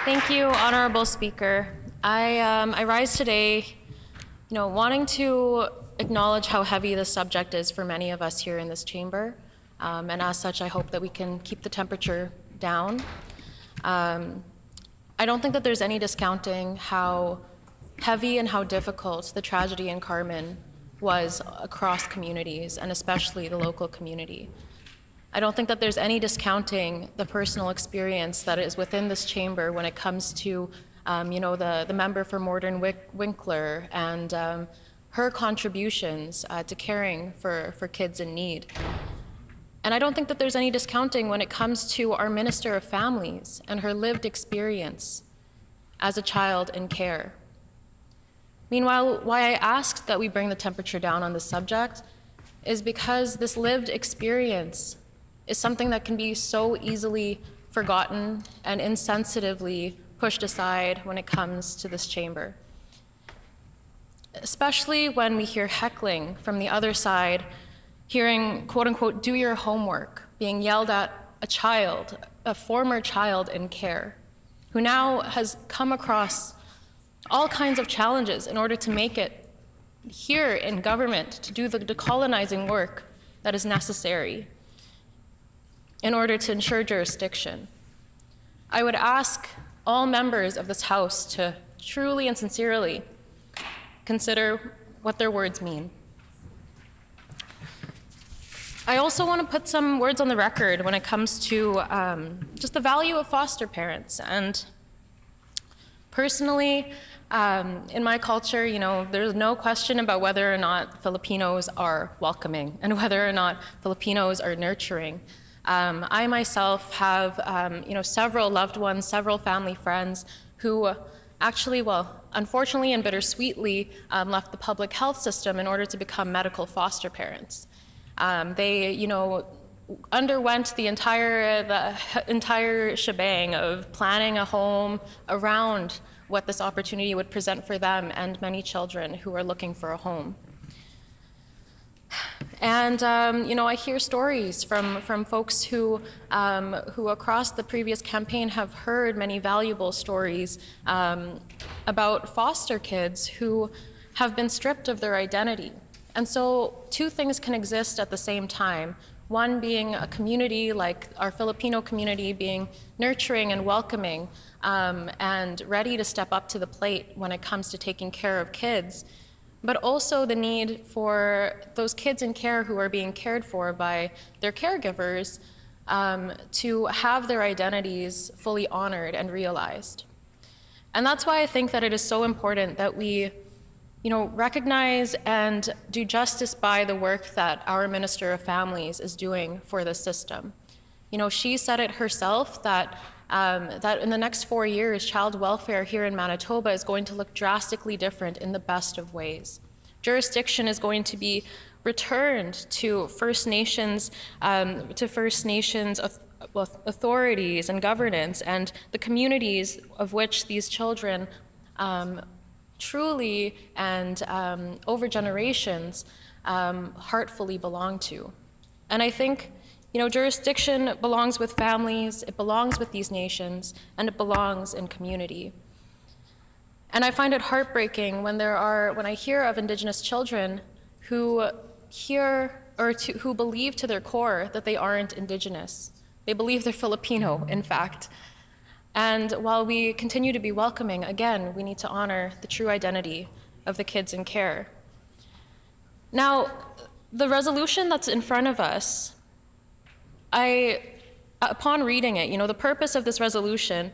D: Thank you, Honorable Speaker. I rise today, wanting to acknowledge how heavy this subject is for many of us here in this chamber, and as such, I hope that we can keep the temperature down. I don't think that there's any discounting how heavy and how difficult the tragedy in Carmen was across communities, and especially the local community. I don't think that there's any discounting the personal experience that is within this chamber when it comes to the member for Morden Winkler and her contributions to caring for kids in need. And I don't think that there's any discounting when it comes to our Minister of Families and her lived experience as a child in care. Meanwhile, why I asked that we bring the temperature down on this subject is because this lived experience is something that can be so easily forgotten and insensitively pushed aside when it comes to this chamber. Especially when we hear heckling from the other side, hearing, quote unquote, do your homework, being yelled at a child, a former child in care, who now has come across all kinds of challenges in order to make it here in government, to do the decolonizing work that is necessary in order to ensure jurisdiction. I would ask all members of this House to truly and sincerely consider what their words mean. I also want to put some words on the record when it comes to just the value of foster parents. And personally, in my culture, there's no question about whether or not Filipinos are welcoming and whether or not Filipinos are nurturing. I myself have, several loved ones, several family friends who actually, unfortunately and bittersweetly, left the public health system in order to become medical foster parents. They, underwent the entire shebang of planning a home around what this opportunity would present for them and many children who are looking for a home. And I hear stories from folks who across the previous campaign have heard many valuable stories about foster kids who have been stripped of their identity. And so two things can exist at the same time. One being a community like our Filipino community being nurturing and welcoming and ready to step up to the plate when it comes to taking care of kids, but also the need for those kids in care who are being cared for by their caregivers to have their identities fully honored and realized. And that's why I think that it is so important that we recognize and do justice by the work that our Minister of Families is doing for the system. She said it herself that in the next 4 years, child welfare here in Manitoba is going to look drastically different in the best of ways. Jurisdiction is going to be returned to First Nations, authorities and governance and the communities of which these children truly and over generations heartfully belong to. And I think jurisdiction belongs with families, it belongs with these nations, and it belongs in community. And I find it heartbreaking when I hear of Indigenous children who who believe to their core that they aren't Indigenous. They believe they're Filipino, in fact. And while we continue to be welcoming, again, we need to honor the true identity of the kids in care. Now, the resolution that's in front of us, upon reading it, the purpose of this resolution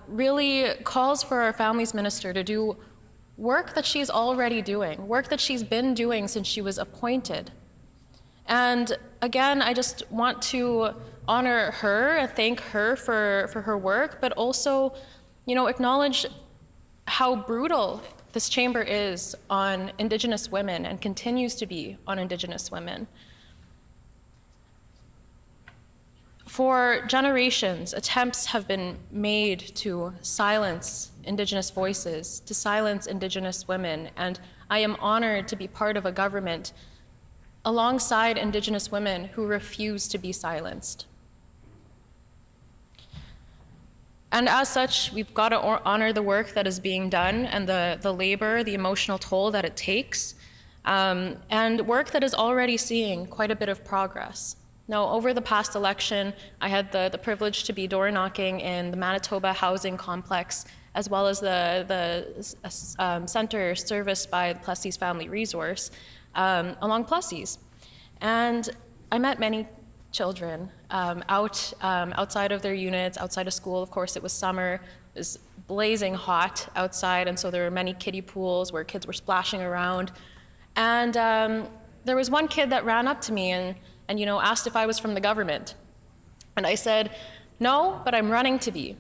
D: really calls for our Families Minister to do work that she's already doing, work that she's been doing since she was appointed. And again, I just want to honor her and thank her for her work, but also, acknowledge how brutal this chamber is on Indigenous women and continues to be on Indigenous women. For generations, attempts have been made to silence Indigenous voices, to silence Indigenous women, and I am honored to be part of a government alongside Indigenous women who refuse to be silenced. And as such, we've got to honor the work that is being done and the labor, the emotional toll that it takes, and work that is already seeing quite a bit of progress. Now, over the past election, I had the privilege to be door knocking in the Manitoba housing complex as well as the center serviced by the Plessis Family Resource along Plessis. And I met many children outside of their units, outside of school. Of course, it was summer. It was blazing hot outside, and so there were many kiddie pools where kids were splashing around. And there was one kid that ran up to me and asked if I was from the government. And I said, no, but I'm running to be.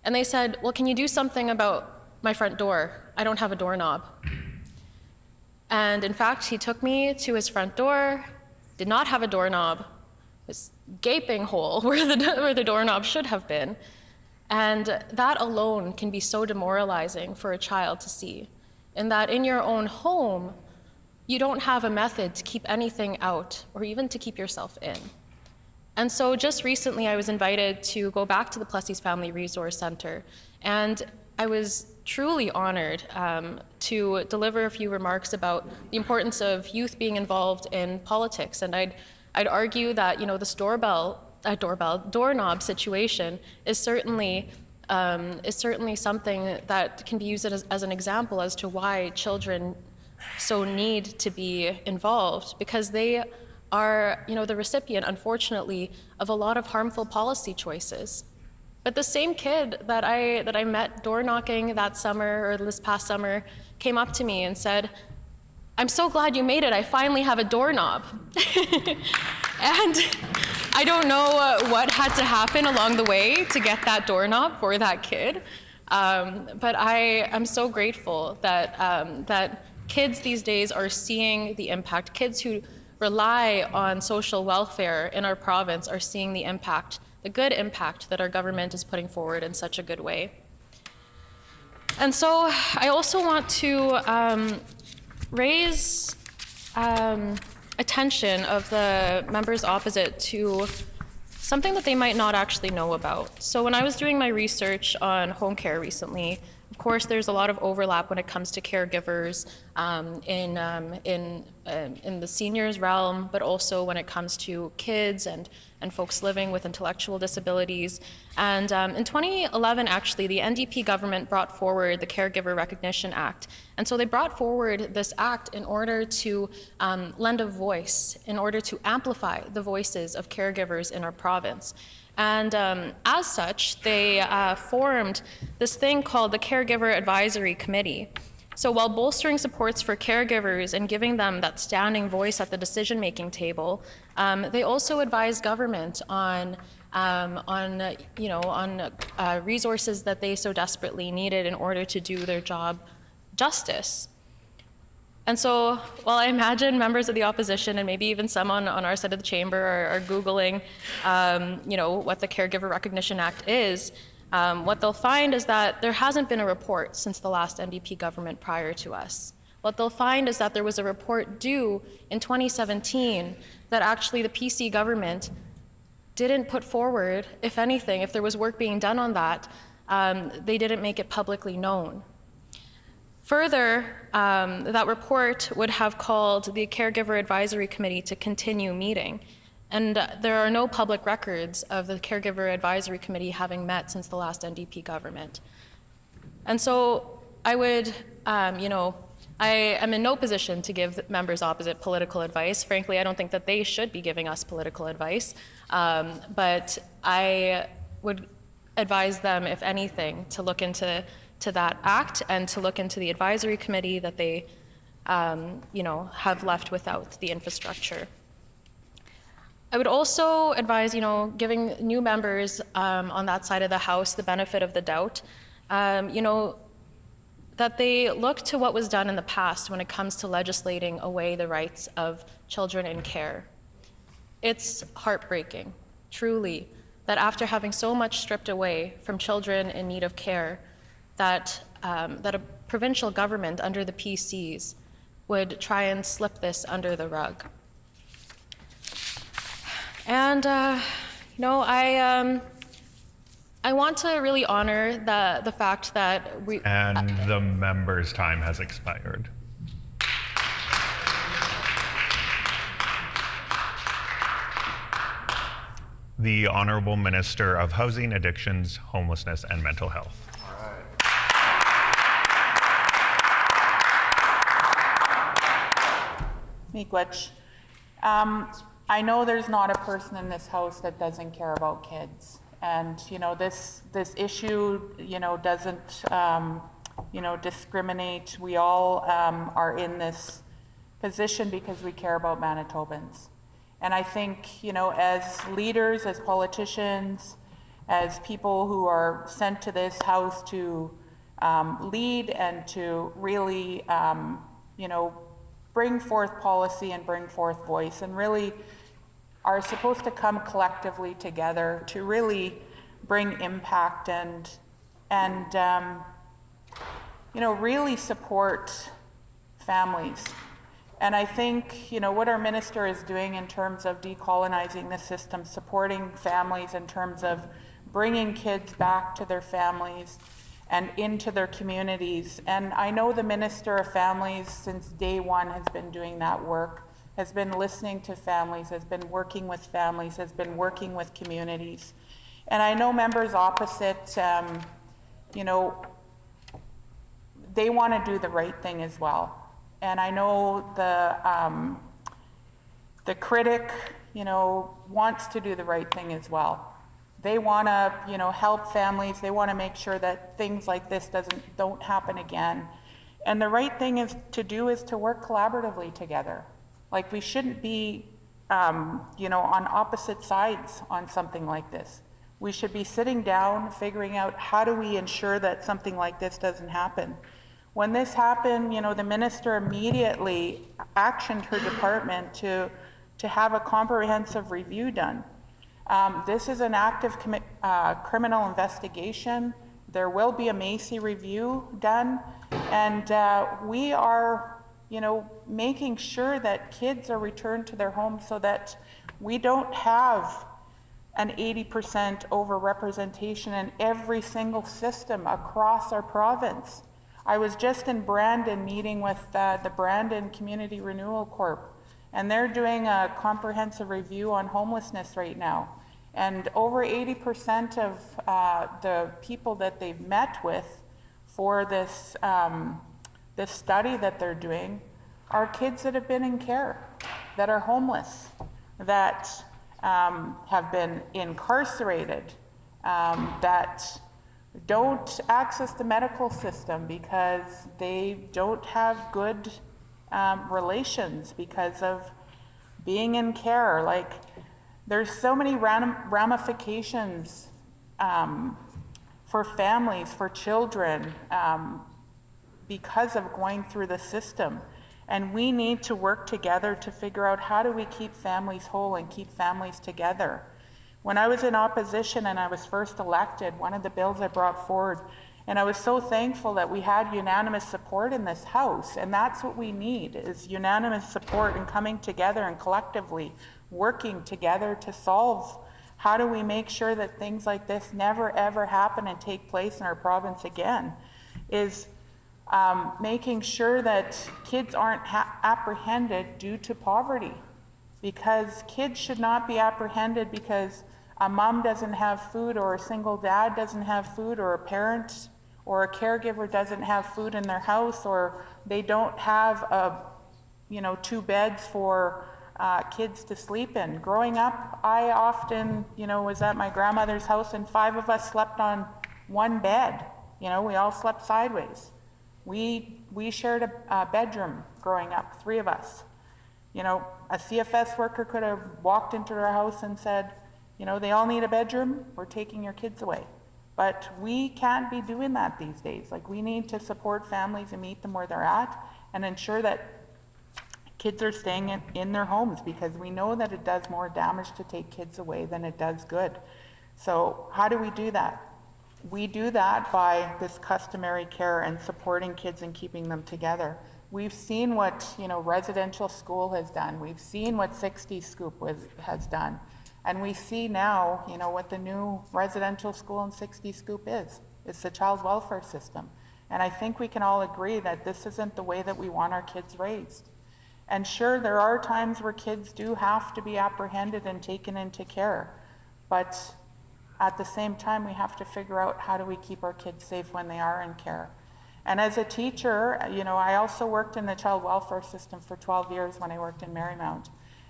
D: And they said, well, can you do something about my front door? I don't have a doorknob. And in fact, he took me to his front door, did not have a doorknob, this gaping hole where the doorknob should have been. And that alone can be so demoralizing for a child to see, in that in your own home, you don't have a method to keep anything out or even to keep yourself in. And so just recently I was invited to go back to the Plessis Family Resource Center, and I was truly honored to deliver a few remarks about the importance of youth being involved in politics. And I'd argue that this doorknob situation is certainly something that can be used as an example as to why children so need to be involved, because they are the recipient, unfortunately, of a lot of harmful policy choices. But the same kid that I met door knocking that summer, or this past summer, came up to me and said, I'm so glad you made it. I finally have a doorknob. And I don't know what had to happen along the way to get that doorknob for that kid. But I am so grateful that kids these days are seeing the impact. Kids who rely on social welfare in our province are seeing the impact, the good impact that our government is putting forward in such a good way. And so I also want to raise attention of the members opposite to something that they might not actually know about. So when I was doing my research on home care recently, of course, there's a lot of overlap when it comes to caregivers in the seniors realm, but also when it comes to kids and folks living with intellectual disabilities. And in 2011, actually, the NDP government brought forward the Caregiver Recognition Act. And so they brought forward this act in order to lend a voice, in order to amplify the voices of caregivers in our province. And as such, they formed this thing called the Caregiver Advisory Committee. So while bolstering supports for caregivers and giving them that standing voice at the decision-making table, they also advised government on resources that they so desperately needed in order to do their job justice. And so while I imagine members of the opposition and maybe even some on our side of the chamber are Googling what the Caregiver Recognition Act is, what they'll find is that there hasn't been a report since the last NDP government prior to us. What they'll find is that there was a report due in 2017 that actually the PC government didn't put forward. If anything, if there was work being done on that, they didn't make it publicly known. Further, that report would have called the Caregiver Advisory Committee to continue meeting. And there are no public records of the Caregiver Advisory Committee having met since the last NDP government. And so I would, I am in no position to give members opposite political advice. Frankly, I don't think that they should be giving us political advice. But I would advise them, if anything, to look into that act and to look into the advisory committee that they have left without the infrastructure. I would also advise, giving new members on that side of the House the benefit of the doubt, that they look to what was done in the past when it comes to legislating away the rights of children in care. It's heartbreaking, truly, that after having so much stripped away from children in need of care, that a provincial government under the PCs would try and slip this under the rug. And I want to really honor the fact that we—
K: And the member's time has expired. The Honourable Minister of Housing, Addictions, Homelessness and Mental Health.
B: All right.
P: Miigwech. I know there's not a person in this house that doesn't care about kids. And, you know, this issue, you know, doesn't, you know, discriminate. We all are in this position because we care about Manitobans. And I think, you know, as leaders, as politicians, as people who are sent to this house to lead and to really, you know, bring forth policy and bring forth voice, and really are supposed to come collectively together to really bring impact and you know, really support families. And I think, you know, what our minister is doing in terms of decolonizing the system, supporting families in terms of bringing kids back to their families and into their communities. And I know the Minister of Families since day one has been doing that work, has been listening to families, has been working with families, has been working with communities. And I know members opposite, you know, they want to do the right thing as well. And I know the critic, you know, wants to do the right thing as well. They want to, you know, help families. They want to make sure that things like this don't happen again. And the right thing is to work collaboratively together. Like, we shouldn't be, you know, on opposite sides on something like this. We should be sitting down, figuring out how do we ensure that something like this doesn't happen. When this happened, you know, the minister immediately actioned her department to have a comprehensive review done. This is an active criminal investigation. There will be a Macy review done, and we are, you know, making sure that kids are returned to their homes so that we don't have an 80% overrepresentation in every single system across our province. I was just in Brandon meeting with the Brandon Community Renewal Corp, and they're doing a comprehensive review on homelessness right now. And over 80% of the people that they've met with for this, this study that they're doing are kids that have been in care, that are homeless, that have been incarcerated, that don't access the medical system because they don't have good relations because of being in care. Like, there's so many ramifications for families, for children, because of going through the system. And we need to work together to figure out how do we keep families whole and keep families together. When I was in opposition and I was first elected, one of the bills I brought forward, and I was so thankful that we had unanimous support in this House, and that's what we need, is unanimous support and coming together and collectively working together to solve how do we make sure that things like this never ever happen and take place in our province again, is making sure that kids aren't apprehended due to poverty, because kids should not be apprehended because a mom doesn't have food, or a single dad doesn't have food, or a parent or a caregiver doesn't have food in their house, or they don't have you know, 2 beds for kids to sleep in. Growing up, I often, you know, was at my grandmother's house and 5 of us slept on 1 bed. You know, we all slept sideways. We shared a bedroom growing up, 3 of us. You know, a CFS worker could have walked into our house and said, you know, they all need a bedroom, we're taking your kids away. But we can't be doing that these days. Like, we need to support families and meet them where they're at and ensure that kids are staying in their homes, because we know that it does more damage to take kids away than it does good. So how do we do that? We do that by this customary care and supporting kids and keeping them together. We've seen what, you know, residential school has done. We've seen what 60 Scoop has done. And we see now, you know, what the new residential school and 60 Scoop is. It's the child welfare system. And I think we can all agree that this isn't the way that we want our kids raised. And sure, there are times where kids do have to be apprehended and taken into care. But at the same time, we have to figure out how do we keep our kids safe when they are in care. And as a teacher, I also worked in the child welfare system for 12 years when I worked in Marymount.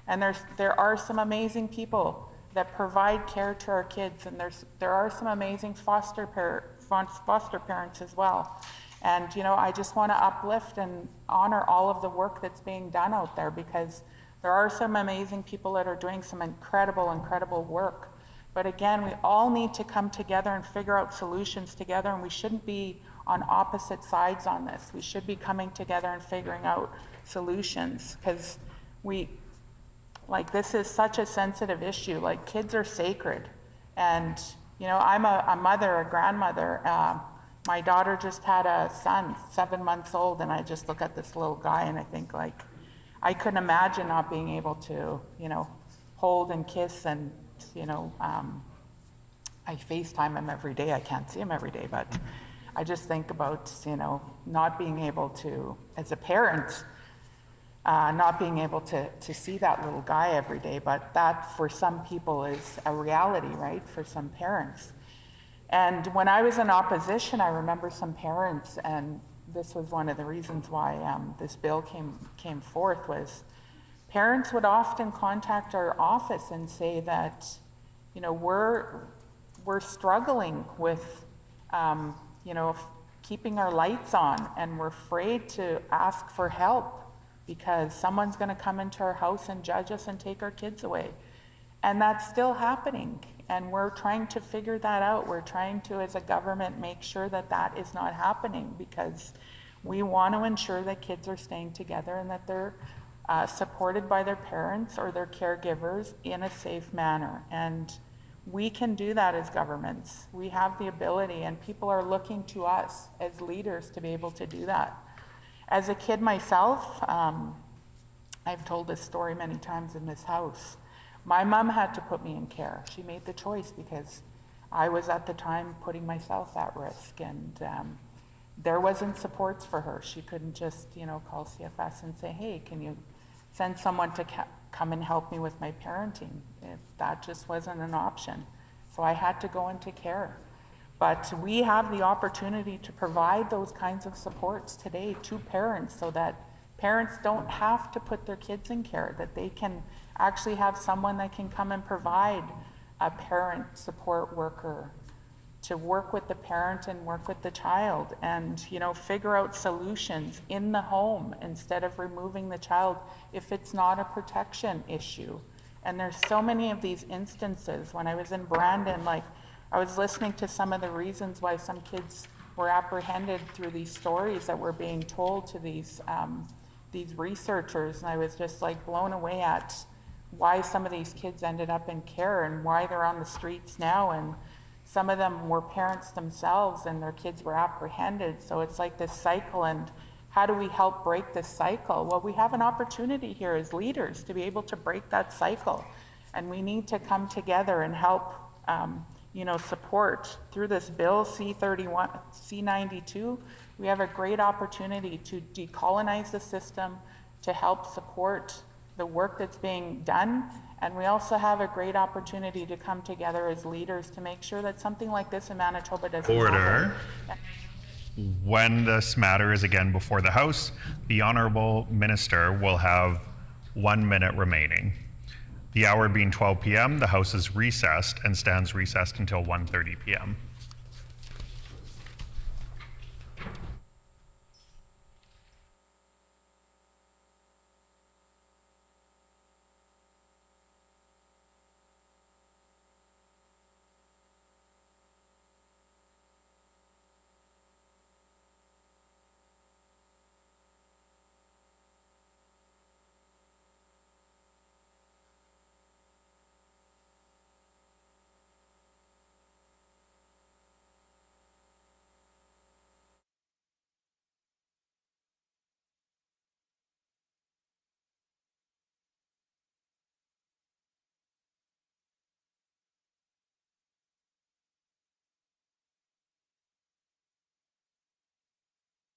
P: And there are some amazing people that provide care to our kids, and there are some amazing foster parents as well. And I just want to uplift and honor all of the work that's being done out there, because there are some amazing people that are doing some incredible work. But again, we all need to come together and figure out solutions together, and we shouldn't be on opposite sides on this. We should be coming together and figuring out solutions, because this is such a sensitive issue. Like, kids are sacred. And, I'm a mother, a grandmother. My daughter just had a son, 7 months old, and I just look at this little guy and I think, I couldn't imagine not being able to, hold and kiss and, I FaceTime him every day. I can't see him every day, but I just think about, not being able to, as a parent, not being able to see that little guy every day. But that, for some people, is a reality, right, for some parents. And when I was in opposition, I remember some parents, and this was one of the reasons why this bill came forth, was parents would often contact our office and say that, we're struggling with, keeping our lights on, and we're afraid to ask for help because someone's going to come into our house and judge us and take our kids away. And that's still happening. And we're trying to figure that out. We're trying to, as a government, make sure that that is not happening, because we want to ensure that kids are staying together and that they're supported by their parents or their caregivers in a safe manner. And we can do that as governments. We have the ability, and people are looking to us as leaders to be able to do that. As a kid myself, I've told this story many times in this house. My mom had to put me in care. She made the choice because I was at the time putting myself at risk, and there wasn't supports for her. She couldn't just, call CFS and say, hey, can you send someone to come and help me with my parenting? That just wasn't an option. So I had to go into care. But we have the opportunity to provide those kinds of supports today to parents, so that parents don't have to put their kids in care, that they can actually have someone that can come and provide a parent support worker to work with the parent and work with the child, and figure out solutions in the home instead of removing the child if it's not a protection issue. And there's so many of these instances. When I was in Brandon, I was listening to some of the reasons why some kids were apprehended through these stories that were being told to these researchers, and I was just blown away at why some of these kids ended up in care and why they're on the streets now. And some of them were parents themselves and their kids were apprehended. So it's like this cycle, and how do we help break this cycle? Well, we have an opportunity here as leaders to be able to break that cycle, and we need to come together and help support through this bill C-92. We have a great opportunity to decolonize the system, to help support the work that's being done. And we also have a great opportunity to come together as leaders to make sure that something like this in Manitoba doesn't happen.
K: When this matter is again before the House, the Honourable Minister will have 1 minute remaining. The hour being 12 p.m., the House is recessed and stands recessed until 1:30 p.m.